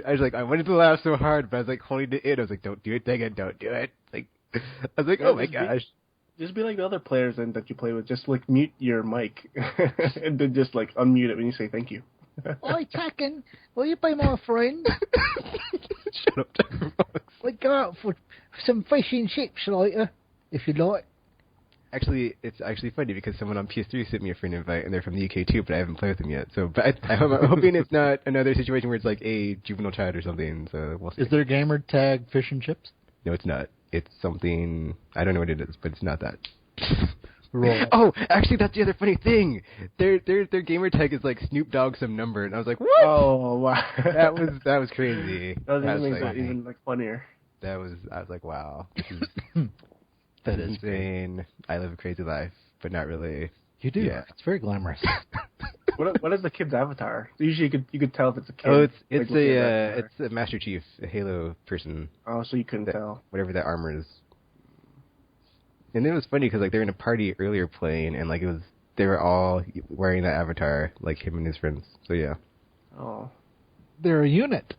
I was like, I wanted to laugh so hard, but I was like holding it in. I was like, don't do it, Tekken, don't do it. Like, I was like, oh my gosh.
Just be like the other players then that you play with. Just like mute your mic and then just like unmute it when you say thank you.
Hi, Tekken. Will you be my friend?
Shut up, Tekken.
We'll go out for some fish and chips later, if you like.
Actually, it's actually funny because someone on PS3 sent me a friend invite, and they're from the UK too, but I haven't played with them yet. So, but I'm hoping it's not another situation where it's like a juvenile child or something. So we'll see.
Is their gamer tag fish and chips?
No, it's not. It's something, I don't know what it is, but it's not that.
Roll.
Oh, actually, that's the other funny thing. Their gamer tag is like Snoop Dogg some number, and I was like, what?
Oh wow,
that was crazy.
That makes it even like funnier.
I was like, wow, this is
that is
insane. Great. I live a crazy life, but not really.
You do.
Yeah.
It's very glamorous.
What is the kid's avatar? Usually you could tell if it's a kid.
Oh, it's a Master Chief, a Halo person.
Oh, so you couldn't tell.
Whatever that armor is. And it was funny because like they were in a party earlier playing, and like they were all wearing that avatar, like him and his friends. So yeah.
Oh.
They're a unit.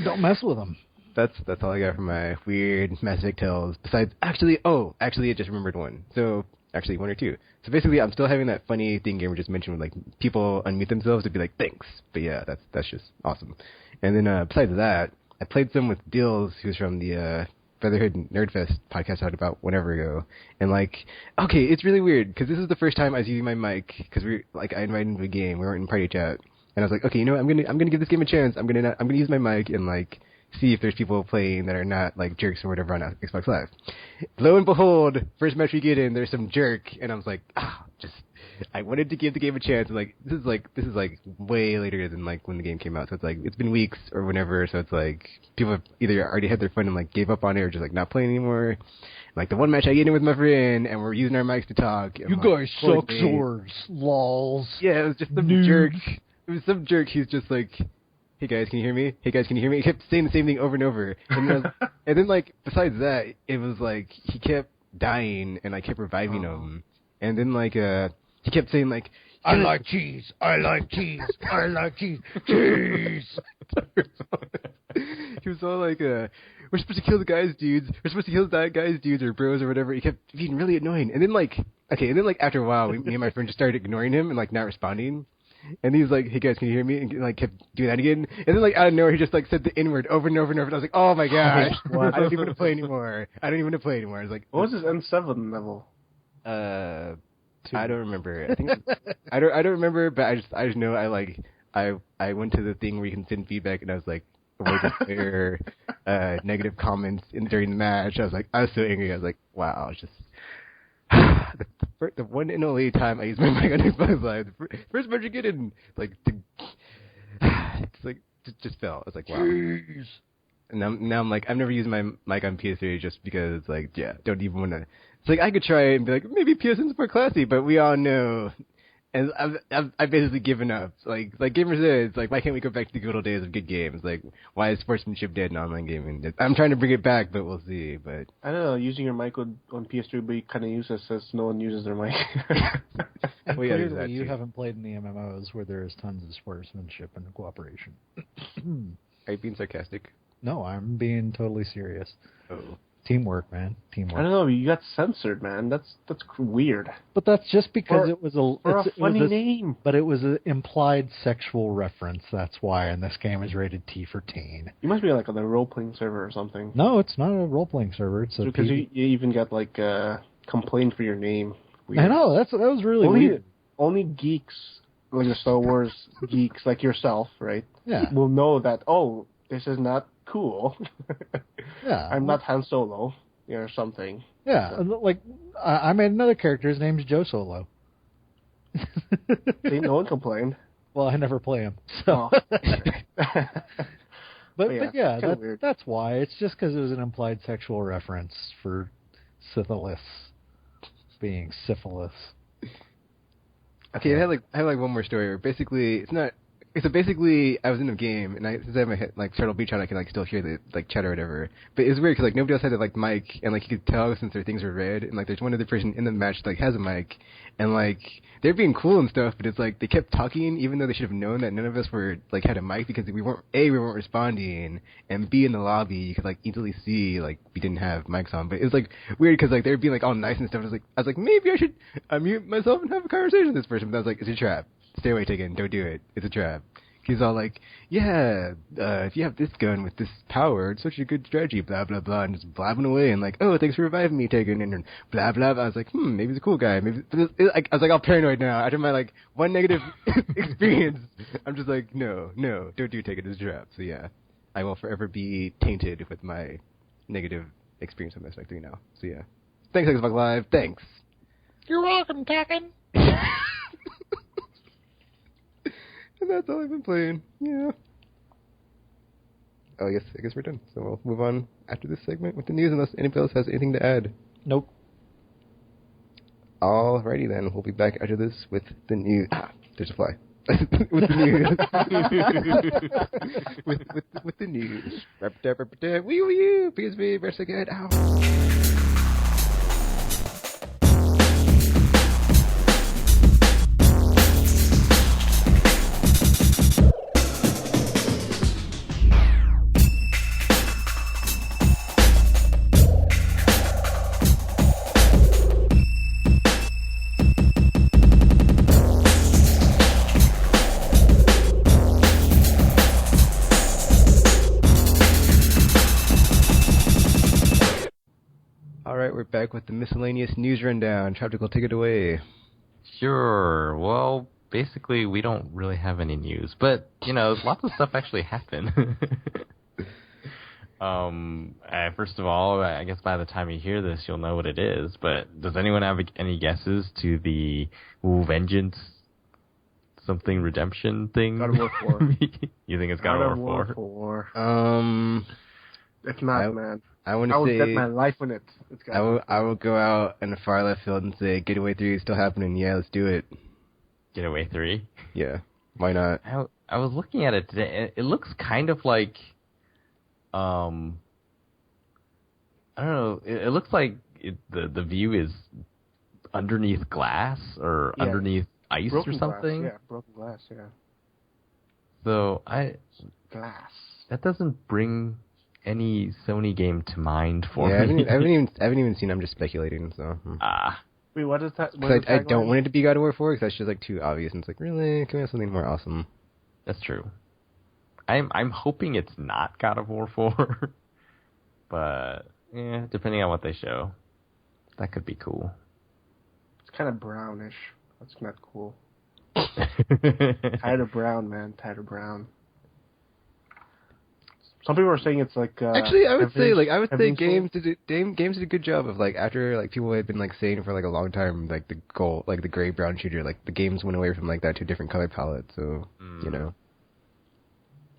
Don't mess with them.
That's all I got from my weird Mass Effect tales. Besides, actually, I just remembered one. So actually, one or two. So basically, I'm still having that funny thing Gamer just mentioned, with like people unmute themselves to be like thanks. But yeah, that's just awesome. And then besides that, I played some with Dills, who's from the Featherhead Nerdfest podcast I had about whenever ago, and like, okay, it's really weird because this is the first time I was using my mic because I invited him to a game, we weren't in party chat, and I was like, okay, you know what, I'm gonna give this game a chance. I'm gonna use my mic and like see if there's people playing that are not like jerks or whatever on Xbox Live. Lo and behold, first match we get in, there's some jerk, and I was like, I wanted to give the game a chance. And like this is like way later than like when the game came out, so it's like it's been weeks or whenever. So it's like people have either already had their fun and like gave up on it, or just like not playing anymore. Like the one match I get in with my friend, and we're using our mics to talk.
You guys suck swords, lols.
Yeah, it was just some jerk. It was some jerk. He's just like, hey guys, can you hear me? Hey guys, can you hear me? He kept saying the same thing over and over. And then like besides that, it was like he kept dying, and I kept reviving him. And then like he kept saying like, I like cheese, I like cheese, I like cheese, cheese. He was all like, we're supposed to kill the guys, dudes. We're supposed to kill the guys, dudes, or bros, or whatever. He kept being really annoying. And then like, after a while, me and my friend just started ignoring him and like not responding. And he was like, hey guys, can you hear me? And like kept doing that again. And then like out of nowhere, he just like said the N-word over and over and over. And I was like, oh my gosh, I don't even want to play anymore. I was like,
what was his M7 level?
I don't remember. I think I don't remember, but I just know I went to the thing where you can send feedback, and I was like, avoid clear negative comments during the match. I was so angry. I was like, wow, it's just the one and only time I used my mic on Xbox Live. The first match you get in, like, it's like just fell. I was like, wow. Jeez. And now I'm like, I've never used my mic on PS3 just because it's like, yeah, don't even want to. It's like I could try and be like, maybe PSN's more classy, but we all know, and I've basically given up. Like Gamer says, like, why can't we go back to the good old days of good games? Like, why is sportsmanship dead in online gaming? I'm trying to bring it back, but we'll see. But
I don't know, using your mic on PS3 would be kind of useless since no one uses their mic.
Well, yeah, clearly you haven't played in the MMOs where there is tons of sportsmanship and cooperation.
Are you being sarcastic?
No, I'm being totally serious.
Oh.
Teamwork, man.
I
Teamwork.
don't know. You got censored, man. That's weird.
But that's just because
Or-
it was a
Or a funny name.
But it was an implied sexual reference. That's why, and this game is rated T for teen.
You must be like on the role-playing server or something.
No, it's not a role-playing server. It's a
Because you even got like complaint for your name. Weird.
I know that was really weird.
Only geeks, like the Star Wars geeks like yourself, right?
Yeah.
Will know that. Oh, this is not cool.
Yeah.
I'm not Han Solo, or something.
Yeah, like I made another character. His name's Joe Solo.
See, no one complained.
Well, I never play him, so.
Oh.
But
yeah,
yeah,
weird.
that's why. It's just because it was an implied sexual reference for syphilis being syphilis.
Okay, I have like one more story where basically it's not. So basically, I was in a game, and since I have my like Turtle Beach on, I can like still hear the like chatter or whatever. But it's weird because like nobody else had a like mic, and like you could tell since their things were red, and like there's one other person in the match that, like has a mic, and like they're being cool and stuff, but it's like they kept talking even though they should have known that none of us were like had a mic because we weren't responding, and B in the lobby you could like easily see like we didn't have mics on. But it was like weird because like they were being like all nice and stuff. I was like maybe I should unmute myself and have a conversation with this person, but I was like it's a trap. Stay away, Tegan. Don't do it. It's a trap. He's all like, yeah, if you have this gun with this power, it's such a good strategy, blah, blah, blah, and just blabbing away, and like, oh, thanks for reviving me, Tegan, and blah, blah, blah. I was like, maybe he's a cool guy. Maybe I was like all paranoid now. After my, like, one negative experience, I'm just like, no, don't do Tegan as a trap. So, yeah, I will forever be tainted with my negative experience on Mass Effect 3 now. So, yeah. Thanks, Xbox Live. Thanks.
You're welcome, Tekken.
And that's all I've been playing. Yeah. Oh, I guess we're done. So we'll move on after this segment with the news, unless anybody else has anything to add.
Nope.
Alrighty then, we'll be back after this with the news. There's a fly. With the news. with the news. Wee wee, PSV, press again. Ow. We're back with the miscellaneous news rundown. Tropical, take it away.
Sure. Well, basically, we don't really have any news, but lots of stuff actually happened. First of all, I guess by the time you hear this, you'll know what it is. But does anyone have any guesses to the Vengeance something redemption thing?
God of War 4.
You think it's God of War
4? If not, man.
I would bet
my life on it.
I will go out in the far left field and say Getaway 3 is still happening. Yeah, let's do it.
Getaway 3?
Yeah. Why not?
I was looking at it today. It looks kind of like, I don't know. It looks like the view is underneath glass or underneath ice
broken
or something.
Glass, yeah, broken glass. Yeah.
So
glass.
That doesn't bring any Sony game to mind for
me.
I
haven't even seen. I'm just speculating. So.
Wait, what is that?
I don't want it to be God of War 4 because that's just like too obvious. And it's like, really, can we have something more awesome?
That's true. I'm hoping it's not God of War 4, but yeah, depending on what they show, that could be cool.
It's kind of brownish. That's not cool. Tired of brown, man. Tired of brown. Some people are saying it's like.
Actually, I would say games did a good job of like after like people had been like saying for like a long time like the gold, like the gray brown shooter, like the games went away from like that to a different color palette. So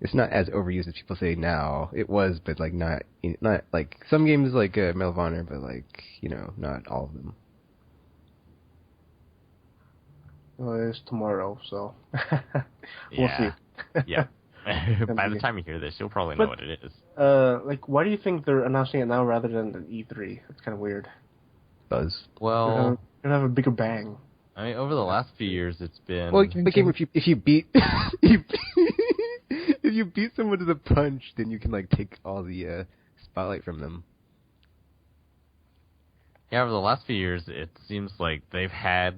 it's not as overused as people say now. It was, but like not like some games like Medal of Honor, but like not all of them.
Well, it's tomorrow, so we'll see.
Yeah. By the time you hear this, you'll probably know what it is.
Like, why do you think they're announcing it now rather than at E3? It's kind of weird.
Buzz.
Well,
they're gonna have a bigger bang.
I mean, over the last few years, it's been.
Well, the game if you beat if you beat someone to the punch, then you can like take all the spotlight from them.
Yeah, over the last few years, it seems like they've had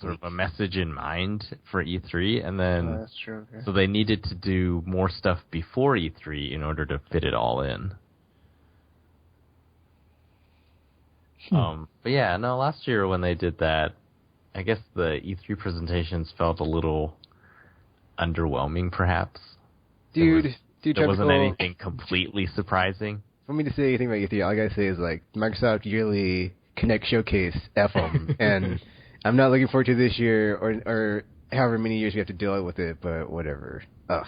sort of a message in mind for E3, and then
That's true. Okay.
so they needed to do more stuff before E3 in order to fit it all in. But yeah, no, last year when they did that, I guess the E3 presentations felt a little underwhelming, perhaps.
Dude,
There wasn't anything completely surprising.
For me to say anything about E3, all I gotta say is like Microsoft yearly Connect Showcase, F 'em, and I'm not looking forward to this year or however many years we have to deal with it, but whatever. Ugh.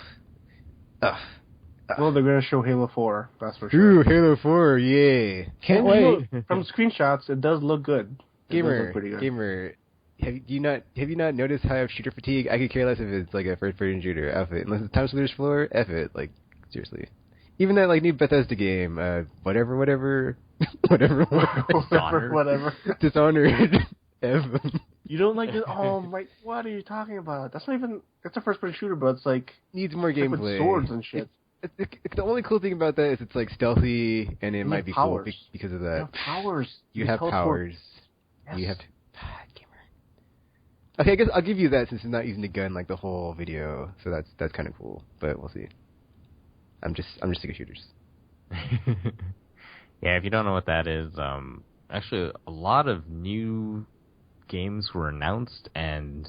Well, they're gonna show Halo 4. That's for sure.
Ooh, Halo 4, yay!
Can't
And
wait.
From screenshots, it does look good. It does look pretty good.
Gamer, have you not noticed how I have shooter fatigue? I could care less if it's like a first-person shooter. F it. Unless it's Time Splitters floor, F it. Like, seriously. Even that like new Bethesda game, whatever. Dishonored. F.
You don't like it? Oh my! What are you talking about? That's not even. It's a first-person shooter, but it's like
Needs more
with
gameplay.
swords and shit.
It's the only cool thing about that is it's like stealthy and it might be
powers.
cool because of
You
that.
have powers.
You have
teleport.
powers.
Yes.
You have gamer. Okay, I guess I'll give you that since it's not using the gun like the whole video, so that's kind of cool. But we'll see. I'm just sick of shooters.
Yeah, if you don't know what that is, actually a lot of new games were announced and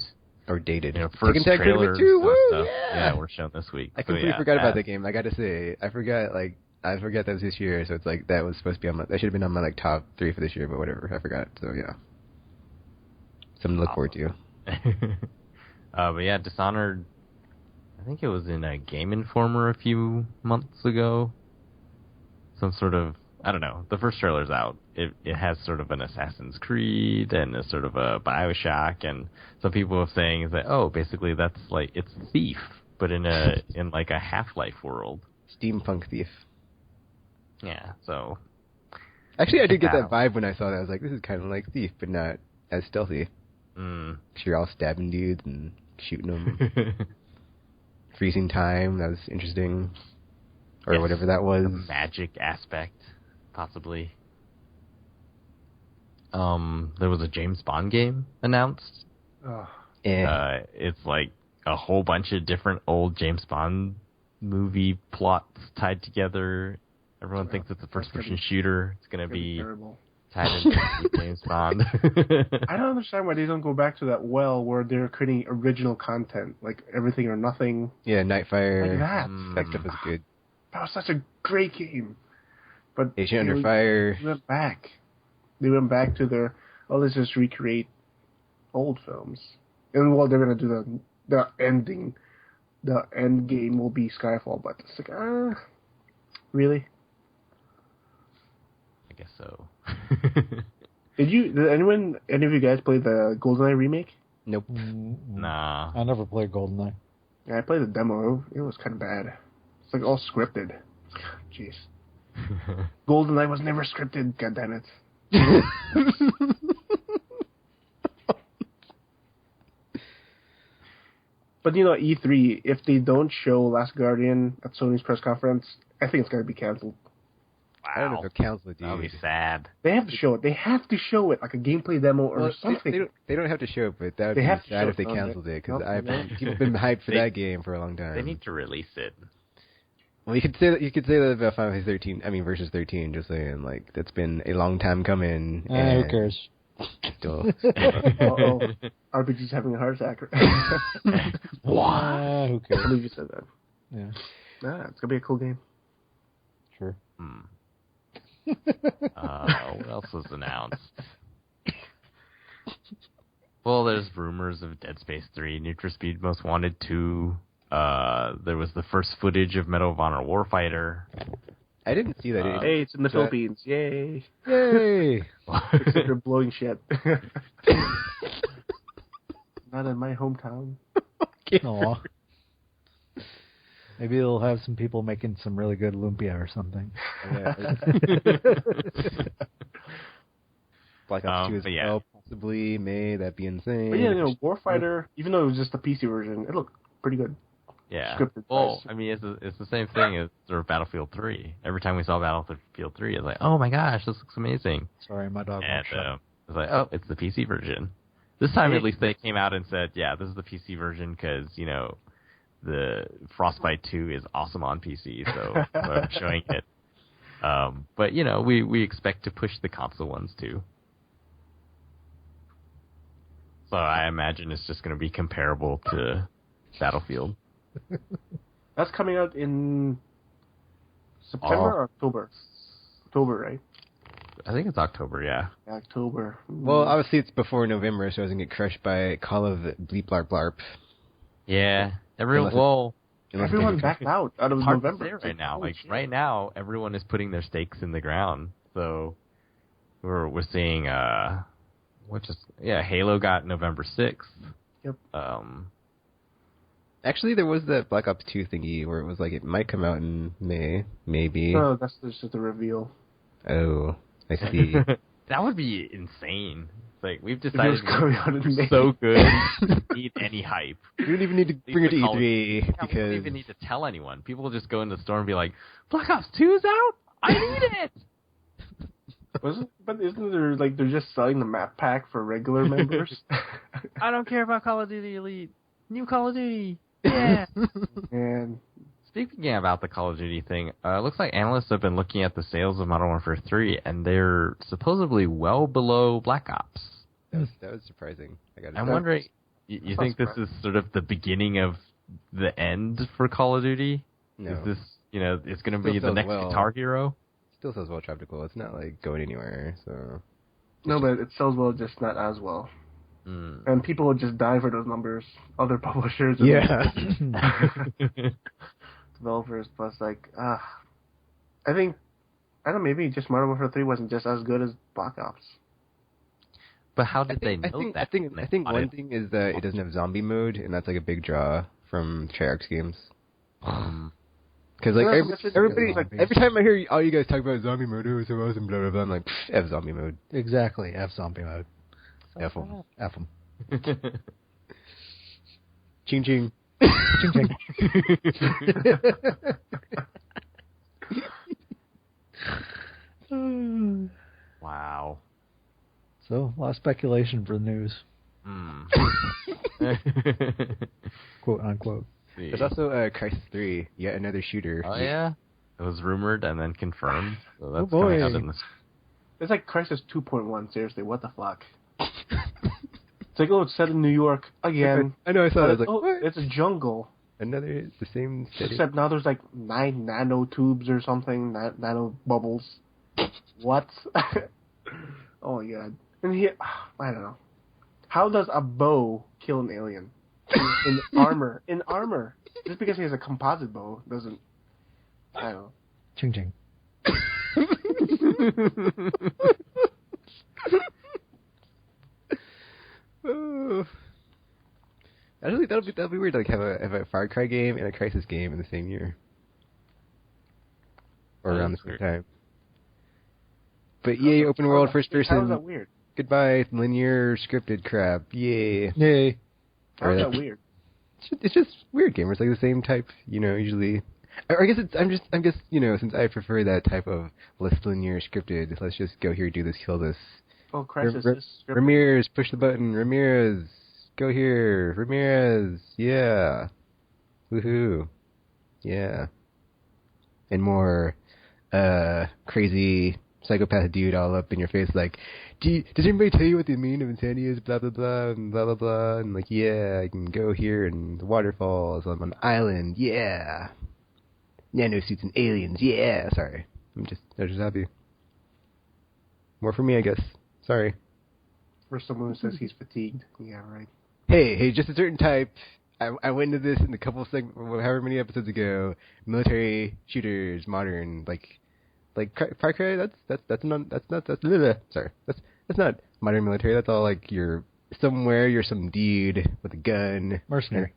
Or dated.
first
Tekken Tag
trailers
Tournament 2,
and
woo,
stuff.
yeah!
Were shown this week.
I
So,
completely
yeah,
forgot about that game. I gotta say, I forgot that was this year. So it's like that was supposed to be on my. That should have been on my like top 3 for this year, but whatever. I forgot. So yeah, something to look forward to.
But yeah, Dishonored. I think it was in a Game Informer a few months ago. Some sort of, I don't know. The first trailer's out. It has sort of an Assassin's Creed and a sort of a BioShock, and some people are saying that basically that's like it's Thief, but in like a Half-Life world.
Steampunk Thief.
Yeah, so
Actually, I did get that vibe when I saw that. I was like, this is kind of like Thief, but not as stealthy.
Mm.
'Cause you're all stabbing dudes and shooting them. Freezing time, that was interesting. Or
Yes,
whatever that was.
the magic aspect, possibly. There was a James Bond game announced.
Ugh.
It's like a whole bunch of different old James Bond movie plots tied together. Everyone thinks it's a first-person shooter. It's going to be
terrible.
tied into James Bond.
I don't understand why they don't go back to that well where they're creating original content, like Everything or Nothing.
Yeah, Nightfire.
Like that.
That stuff was good.
That was such a great game. But
Agent Under Fire.
They went back. They went back to their, let's just recreate old films. And well, they're going to do the ending. The end game will be Skyfall, but it's like, really?
I guess so.
Did any of you guys play the GoldenEye remake?
Nope.
Nah.
I never played GoldenEye.
Yeah, I played the demo. It was kind of bad. It's like all scripted. Jeez. GoldenEye was never scripted, goddammit. But E3, if they don't show Last Guardian at Sony's press conference, I think it's going to be canceled.
I don't know if they'll cancel it, dude.
That'll be sad.
They have to show it. They have to show it, like a gameplay demo or something.
They don't have to show it, but that would
They
be
have to
sad
show
if they
it,
canceled it, because
Okay.
people have been hyped for that game for a long time.
They need to release it.
Well, you could say that about Final Fantasy 13. I mean, versus 13. Just saying, like that's been a long time coming.
Who cares?
Still.
Uh-oh. RPG's having a heart attack.
Who
I
cares?
believe you said that.
Yeah,
Nah, it's going to be a cool game.
sure.
What else was announced? Well, there's rumors of Dead Space 3, Need for Speed Most Wanted 2. There was the first footage of Medal of Honor Warfighter.
I didn't see that.
Hey, it's in the Philippines. Yay.
Yay!
Except they're blowing shit. Not in my hometown.
Aw. Maybe they'll have some people making some really good lumpia or something.
Black Ops 2 as
but yeah.
well, possibly. May that be insane?
But yeah, Warfighter, even though it was just the PC version, it looked pretty good.
Yeah.
scripted
Well,
price.
I mean, it's the same thing as sort of Battlefield 3. Every time we saw Battlefield 3, it's like, oh my gosh, this looks amazing.
Sorry, my dog
And
won't shut.
it's like, oh, it's the PC version. This time, at least, they came out and said, yeah, this is the PC version because, the Frostbite 2 is awesome on PC, so I'm showing it. But, we expect to push the console ones too. So I imagine it's just going to be comparable to Battlefield.
That's coming out in September or October? October, right?
I think it's October, yeah.
October.
Well, obviously it's before November, so it doesn't get crushed by Call of Bleep Blarp Blarp.
Yeah.
Unless
everyone backed out of
It's hard
November.
to say right now.
Holy
Like,
shit.
right now, everyone is putting their stakes in the ground. So we're seeing, Halo got November 6th.
Yep.
Actually, there was that Black Ops 2 thingy where it was like it might come out in May, maybe.
No, that's just a reveal.
Oh, I see.
That would be insane. It's like, we've decided
It's coming out in May.
it's so good, we don't need any hype.
We don't even need to bring it to E3
We
because
don't even need to tell anyone. People will just go in the store and be like, Black Ops 2 is out? I need it!
But isn't there they're just selling the map pack for regular members?
I don't care about Call of Duty Elite. New Call of Duty. Yeah.
And
Speaking about the Call of Duty thing, looks like analysts have been looking at the sales of Modern Warfare 3, and they're supposedly well below Black Ops.
that was surprising.
I'm wondering, you think this is sort of the beginning of the end for Call of Duty?
No.
Is this, it's going to
Still
be the
sells
next
well.
Guitar Hero?
Still sells well Tropical. It's not like going anywhere, so.
no, but it sells well, just not as well.
Mm.
And people would just die for those numbers. Other publishers, and developers, plus I think maybe just Modern Warfare 3 wasn't just as good as Black Ops.
But how did they know that?
I think one thing is that it doesn't have zombie mode, and that's like a big draw from Treyarch's games. Because everybody, every time I hear all you guys talk about zombie mode, it's so awesome, blah blah blah, I'm like, F zombie mode.
Exactly, F zombie mode.
F them.
F them.
Ching ching.
Ching ching.
Wow.
So, a lot of speculation for the news,
Mm.
quote unquote.
There's also Crisis 3, yet another shooter.
Oh, yeah? It was rumored and then confirmed. So that's
boy.
coming out in this.
It's like Crisis 2.1. Seriously, what the fuck? It's like, it's set in New York again.
I know, I saw that. I was like,
oh,
what?
it's a jungle.
Another, the same city.
Except now there's like 9 nanotubes or something, nano bubbles. What? Oh my god. And here, I don't know. How does a bow kill an alien? In armor. In armor. Just because he has a composite bow doesn't... I don't know.
Ching ching.
Oh. Actually, that'll be weird. Like have a Far Cry game and a Crisis game in the same year, or around the same time. But yay, open world first
How is
person.
that weird?
Goodbye, linear scripted crap. Yay.
Yay.
How is that weird?
It's just weird game. It's like the same type, usually. I guess I'm just, since I prefer that type of less linear scripted. Let's just go here, do this, kill this.
Oh, Crisis is scripted.
Ramirez, push the button. Ramirez, go here. Ramirez, yeah. Woohoo. Yeah. And more crazy psychopath dude all up in your face like, does anybody tell you what the meaning of insanity is? Blah, blah, blah, and blah, blah, blah. And like, yeah, I can go here and the waterfalls. I'm on an island. Yeah. Nanosuits and aliens. Yeah. Sorry. I'm just happy. More for me, I guess. Sorry.
For someone who says he's fatigued. Yeah, right.
Hey, just a certain type. I went into this in a couple however many episodes ago. Military shooters, modern, like Far Cry. That's not modern military. That's all like you're some dude with a gun.
Mercenary.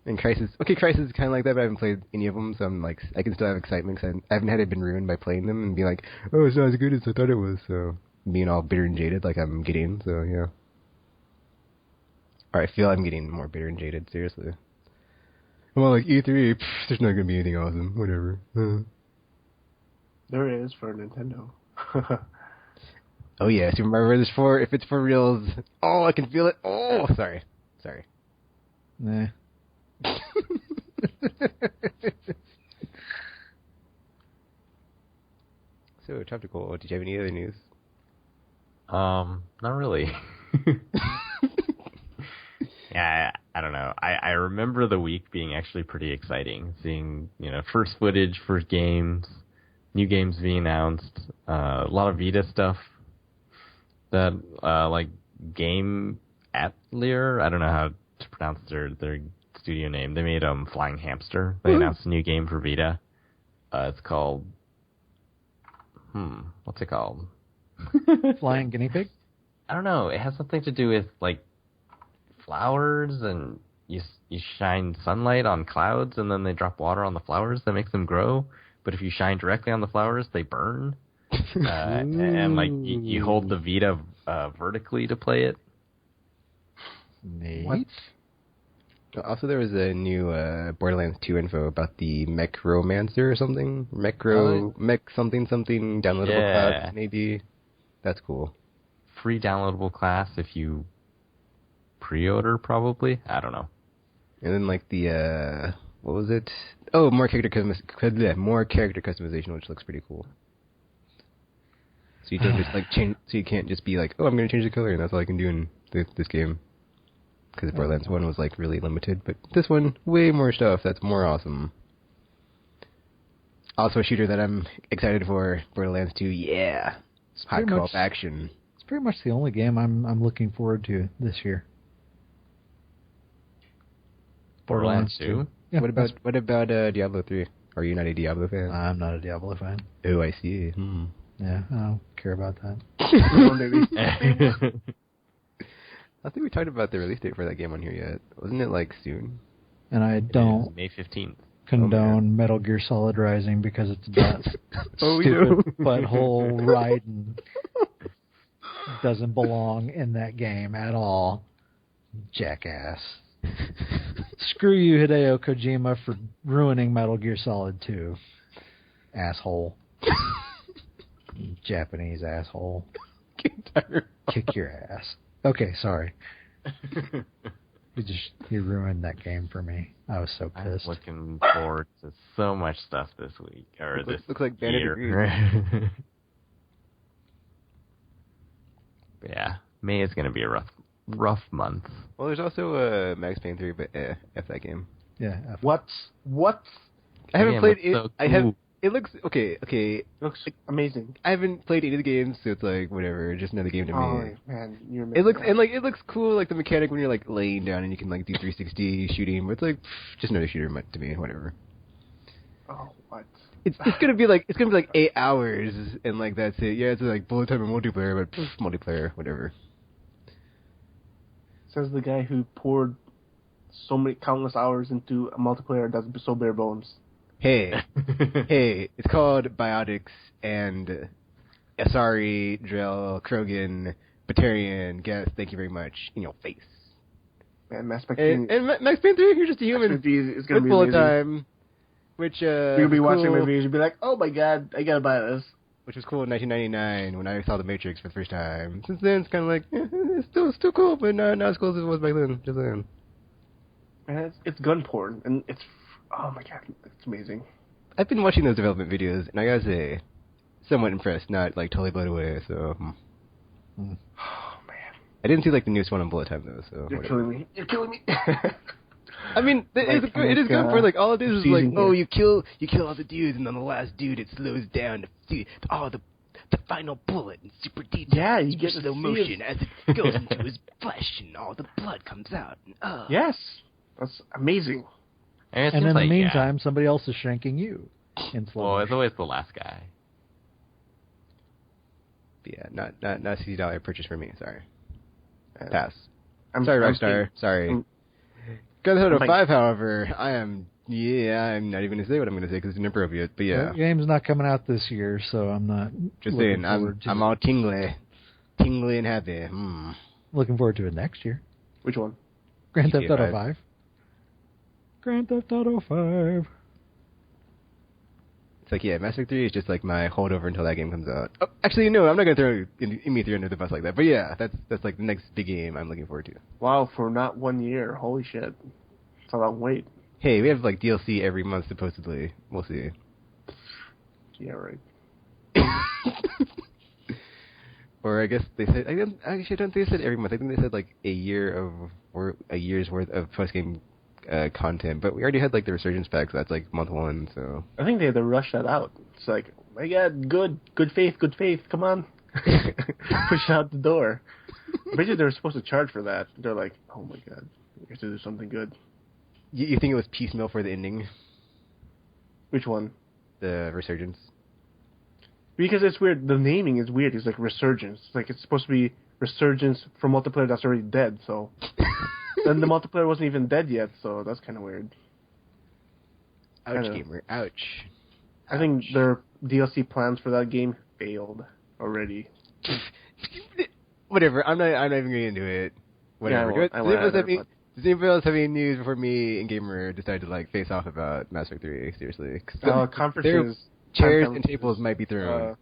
And Crisis. Okay, Crisis is kind of like that, but I haven't played any of them, so I'm like, I can still have excitement because I haven't had it been ruined by playing them and be like, oh, it's not as good as I thought it was. So being all bitter and jaded like I'm getting. So yeah. Or I feel I'm getting more bitter and jaded. Seriously. Well, like E3, there's not gonna be anything awesome. Whatever.
There is for Nintendo.
Oh yeah, Super Mario Brothers 4. If it's for reals, oh, I can feel it. Oh, sorry.
Nah.
So, Tropical, did you have any other news?
Not really. Yeah, I don't know. I remember the week being actually pretty exciting. Seeing, first footage, first games, new games being announced, a lot of Vita stuff. That, like, Game Atelier, I don't know how to pronounce their studio name. They made Flying Hamster. They announced a new game for Vita. It's called... what's it called?
Flying guinea pig?
I don't know. It has something to do with, like, flowers, and you shine sunlight on clouds, and then they drop water on the flowers that makes them grow. But if you shine directly on the flowers, they burn. And like you hold the Vita vertically to play it.
Neat.
What? Also, there was a new Borderlands 2 info about the Mechromancer or something. Mech something downloadable class, maybe. That's cool.
Free downloadable class if you pre-order, probably. I don't know.
And then like the what was it? Oh, more character customization, which looks pretty cool. So you don't just like change. So you can't just be like, oh, I'm going to change the color, and that's all I can do in this game. Because Borderlands 1 was like really limited, but this one, way more stuff. That's more awesome. Also, a shooter that I'm excited for, Borderlands 2. Yeah, hot co-op action.
It's pretty much the only game I'm looking forward to this year.
Borderlands 2.
Yeah,
what about Diablo 3? Are you not a Diablo fan?
I'm not a Diablo fan.
Oh, I see.
Yeah, I don't care about that.
I think we talked about the release date for that game on here yet. Wasn't it like soon?
And I don't
May 15th.
condone Metal Gear Solid Rising because it's about stupid butthole riding. Doesn't belong in that game at all. Jackass. Screw you, Hideo Kojima, for ruining Metal Gear Solid 2. Asshole. Japanese asshole. Kick your ass. Okay, sorry. You ruined that game for me. I was so pissed.
I'm looking forward to so much stuff this week, or this
looks like
year. But yeah, May is going to be a rough month.
Well, there's also Max Payne 3, but F that game.
Yeah.
What?
I haven't played it.
So
I have. It looks okay. It
looks amazing.
I haven't played any of the games, so it's like whatever, just another game to
Oh
me.
man, you're
It looks cool, like the mechanic when you're like laying down and you can like do 360 shooting, but it's like just another shooter to me, whatever.
Oh, what?
It's gonna be like 8 hours and like that's it. Yeah, it's like bullet time and multiplayer, but multiplayer, whatever.
Says the guy who poured so many countless hours into a multiplayer that's so bare bones.
Hey, it's called Biotics and Asari, Drell, Krogan, Batarian, Guess, thank you very much, in your face.
Man, Mass Effect 3.
And Max Payne 3, you're just a human.
It's gonna
with
be
bullet
amazing.
time, which
You'll be watching
cool,
reviews, you'll be like, oh my god, I gotta buy this.
which was cool in 1999 when I saw The Matrix for the first time. Since then, it's kind of like, it's still cool, but not as cool as it was back then, just then.
Man, it's gun porn, and it's, oh my god, it's amazing.
I've been watching those development videos, and I gotta say, somewhat impressed, not like totally blown away, so...
Oh man.
I didn't see like the newest one on bullet time though, so...
You're
whatever.
killing me.
I mean, it is good for like all it is like, oh, you kill all the dudes, and on the last dude it slows down to see the final bullet in super detail.
Yeah, you get
slow motion as it goes into his flesh, and all the blood comes out. And,
Yes, that's amazing.
And
And in the meantime, somebody else is shanking you. In slow
well,
motion.
it's always the last guy.
Yeah, not $60 purchase for me. Sorry, pass.
I'm
Sorry,
I'm
Rockstar. Sorry.
I'm-
Gun Hero
I'm
5, however, I'm not even gonna say what I'm gonna say because it's inappropriate. But yeah,
That game's not coming out this year, so I'm not
just
looking
saying,
forward to
I'm
it.
all tingly and happy.
Looking forward to it next year.
Which one?
Grand Theft
GTA
Auto
5.
5. Grand Theft Auto 5.
It's like, yeah, Mass Effect 3 is just like my holdover until that game comes out. Oh, actually, no, I'm not gonna throw me under the bus like that. But yeah, that's like the next big game I'm looking forward to.
Wow, for not 1 year. Holy shit. It's a long wait.
Hey, we have like DLC every month supposedly. We'll see.
Yeah, right.
Or I guess they said, I don't think they said every month. I think they said like a year's worth of post game content. But we already had like the Resurgence pack, so that's like month 1. So
I think they had to rush that out. It's like, my God, good faith, come on, push it out the door. I bet you they were supposed to charge for that. They're like, oh my God, we have to do something good.
you think it was piecemeal for the ending?
Which one?
The Resurgence.
Because it's weird. The naming is weird. It's like Resurgence. It's like it's supposed to be Resurgence for multiplayer that's already dead. So then the multiplayer wasn't even dead yet. So that's kind of weird.
Ouch, gamer. Ouch.
I think their DLC plans for that game failed already.
Whatever. I'm not even going into it. Whatever. Does anybody else have any news before me and Gamer decide to like face off about Mass Effect 3? Seriously.
Conferences.
Chairs and tables might be thrown.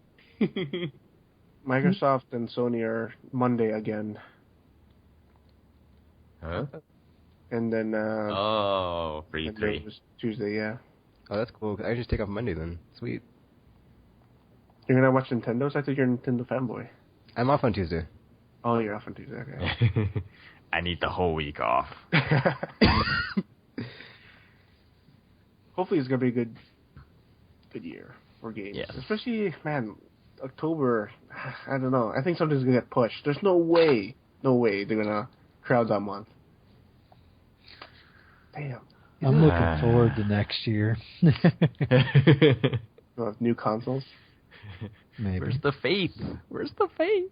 Microsoft and Sony are Monday again.
Huh?
And then
for
and
E3.
then it was Tuesday, yeah.
Oh, that's cool. I just take off Monday then. Sweet.
You're gonna watch Nintendo's? I thought you're a Nintendo fanboy.
I'm off on Tuesday.
Oh, you're off on Tuesday, okay.
I need the whole week off.
Hopefully it's gonna be a good year for games.
Yes.
Especially, man, October, I don't know. I think something's gonna get pushed. There's no way they're gonna crowd that month. Damn.
I'm looking forward to next year.
We'll have new consoles.
Maybe.
Where's the faith? Where's the faith?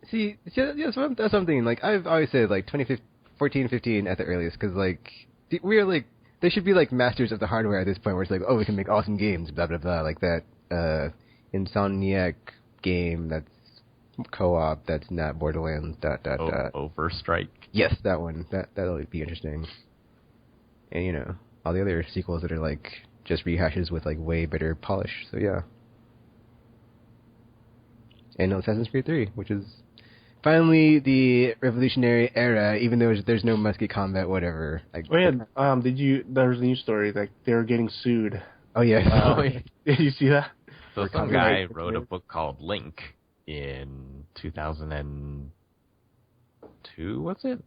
See, that's something. Like, I've always said, like, 2014, 15 at the earliest, because, like, we are, like, they should be, like, masters of the hardware at this point, where it's like, oh, we can make awesome games, blah, blah, blah, like that Insomniac game that's co-op, that's not Borderlands, ...
Overstrike.
Yes, that one. That'll be interesting. And, you know, all the other sequels that are, like, just rehashes with, like, way better polish, so yeah. And Assassin's Creed 3, which is finally the revolutionary era, even though there's no musket combat, whatever.
There was a news story, like, they were getting sued.
Oh, yeah.
Did you see that?
So some guy wrote a book called Link in 2002, was it?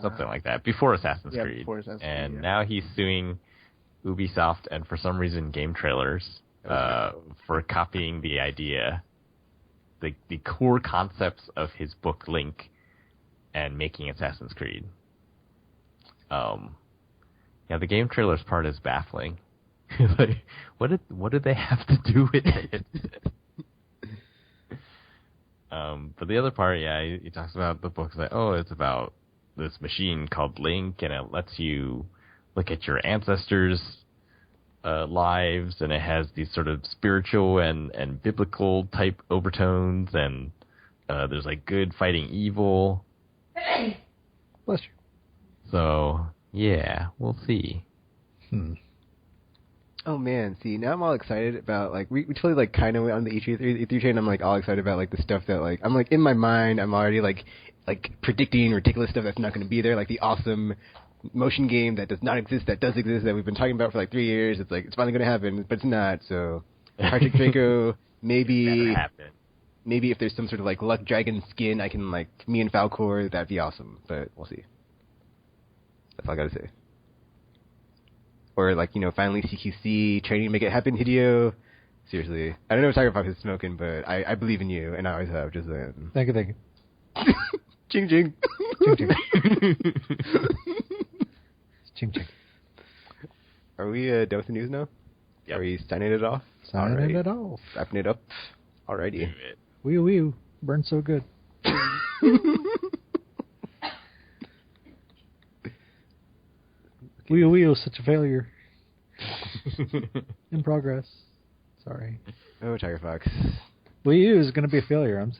Something like that, before Assassin's Creed.
Before Assassin's Creed,
and now he's suing Ubisoft and, for some reason, Game Trailers for copying the idea, the core concepts of his book Link, and making Assassin's Creed. The Game Trailers part is baffling. Like, what did they have to do with it? But the other part, he talks about the book's like, it's about this machine called Link, and it lets you look at your ancestors' lives, and it has these sort of spiritual and biblical type overtones, and there's like good fighting evil.
Hey! Bless you.
So, yeah, we'll see.
Oh man, see, now I'm all excited about, like, we totally, like, kind of went on the E3 train. I'm, like, all excited about, like, the stuff that, like, I'm, like, in my mind, I'm already, like predicting ridiculous stuff that's not going to be there, like the awesome motion game that does not exist, that does exist, that we've been talking about for, like, 3 years. It's, like, it's finally going to happen, but it's not, so. Patrick Draco, maybe if there's some sort of, like, Luck Dragon skin, I can, like, me and Falcor, that'd be awesome, but we'll see. That's all I gotta say. Or, like, you know, finally CQC, training to make it happen, Hideo. Seriously. I don't know what Tigerfox is smoking, but I believe in you, and I always have, just then.
Thank you.
Ching ching.
Ching ching. Ching ching.
Are we done with the news now?
Yep.
Are we signing it off?
Signing it off.
Wrapping it up. Alrighty.
Wee wee. Burns so good. Wee wee, such a failure. In progress. Sorry.
Oh, Tigerfox.
Wii U is going to be a failure. I'm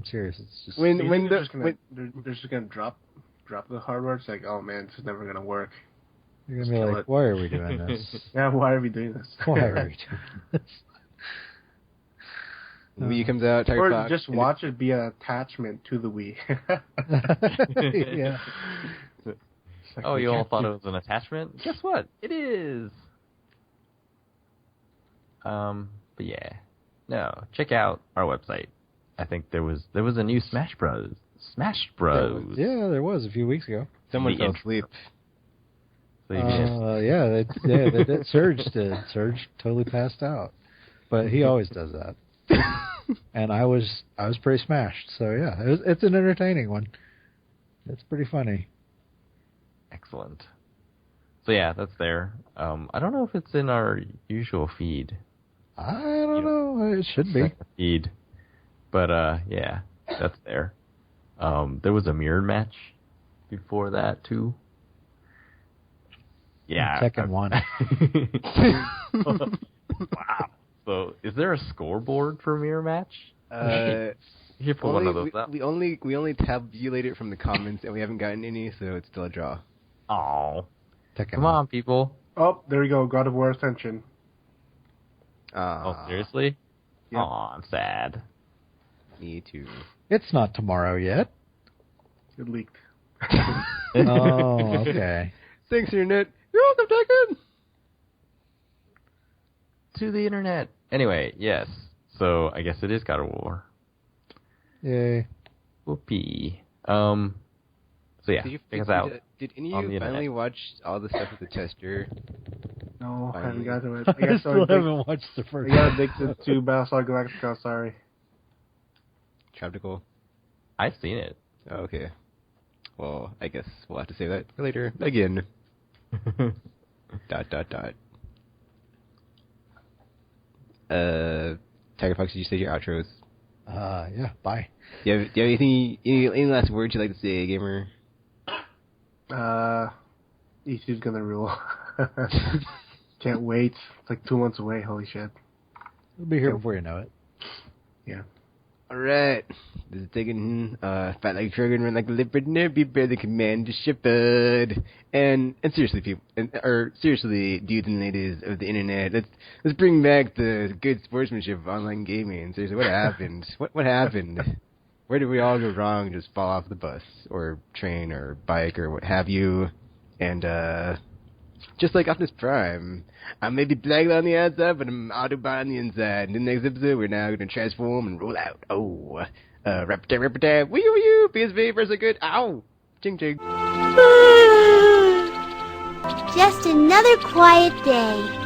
serious. It's just
they're just gonna drop drop the hardware. It's like, oh man, this is never gonna work.
You're gonna be like, why are we doing this?
Yeah, why are we doing this?
Why are we doing this?
Wii comes out, Tiger
Or
Fox.
just watch it be an attachment to the Wii.
Yeah.
Like,
Oh,
we
you all
can't
thought
do-
it was an attachment? Guess what? It is. But yeah, no. Check out our website. I think there was a new Smash Bros.
Yeah, there was a few weeks ago.
Someone
The
fell
intro.
asleep.
So you missed.
They did. Surge did. Surge totally passed out, but he always does that. And I was pretty smashed. So yeah, it's an entertaining one. It's pretty funny.
Excellent. So yeah, that's there. I don't know if it's in our usual feed.
I don't know. It should be.
Feed. But yeah, that's there. There was a mirror match before that too. Yeah.
Second one.
Wow. So, is there a scoreboard for mirror match? You should put one of those up.
We only tabulate it from the comments, and we haven't gotten any, so it's still a draw.
Oh,
Second
come
one.
on, people.
Oh, there we go. God of War Ascension.
Oh, seriously?
Yep.
Oh, I'm sad.
Me too.
It's not tomorrow yet.
It leaked.
Oh, okay.
Thanks, Internet. You're welcome, Tekken!
To the internet. Anyway, yes. So, I guess it is God of War.
Yay.
Whoopee. So yeah, check us out.
Did any
on
of
the
you finally
internet.
watch all the stuff with the tester?
No, I haven't got to it.
I
I got
still haven't watched the first
I got addicted to Battlestar Galactica, sorry.
Tropical?
I've seen it.
Oh, okay. Well, I guess we'll have to save that for later. Again. ... Tiger Fox, did you say your outros?
Yeah, bye.
Do you have anything, any last words you'd like to say, gamer?
E2's gonna rule. Can't wait. It's like 2 months away, holy shit.
It'll be here before you know it.
Yeah.
Alright. This is taking, fight like a dragon, run like a leopard, never be better than command a shepherd. And seriously, people, seriously, dudes and ladies of the internet, let's bring back the good sportsmanship of online gaming. Seriously, what happened? What happened? Where did we all go wrong? Just fall off the bus, or train, or bike, or what have you? And, just like Optimus Prime, I may be black on the outside, but I'm Autobot on the inside. In the next episode, we're now going to transform and roll out. Oh, rap-a-tab, wee-oo-wee-oo, PSV versus good, ow, ching-ching.
Just another quiet day.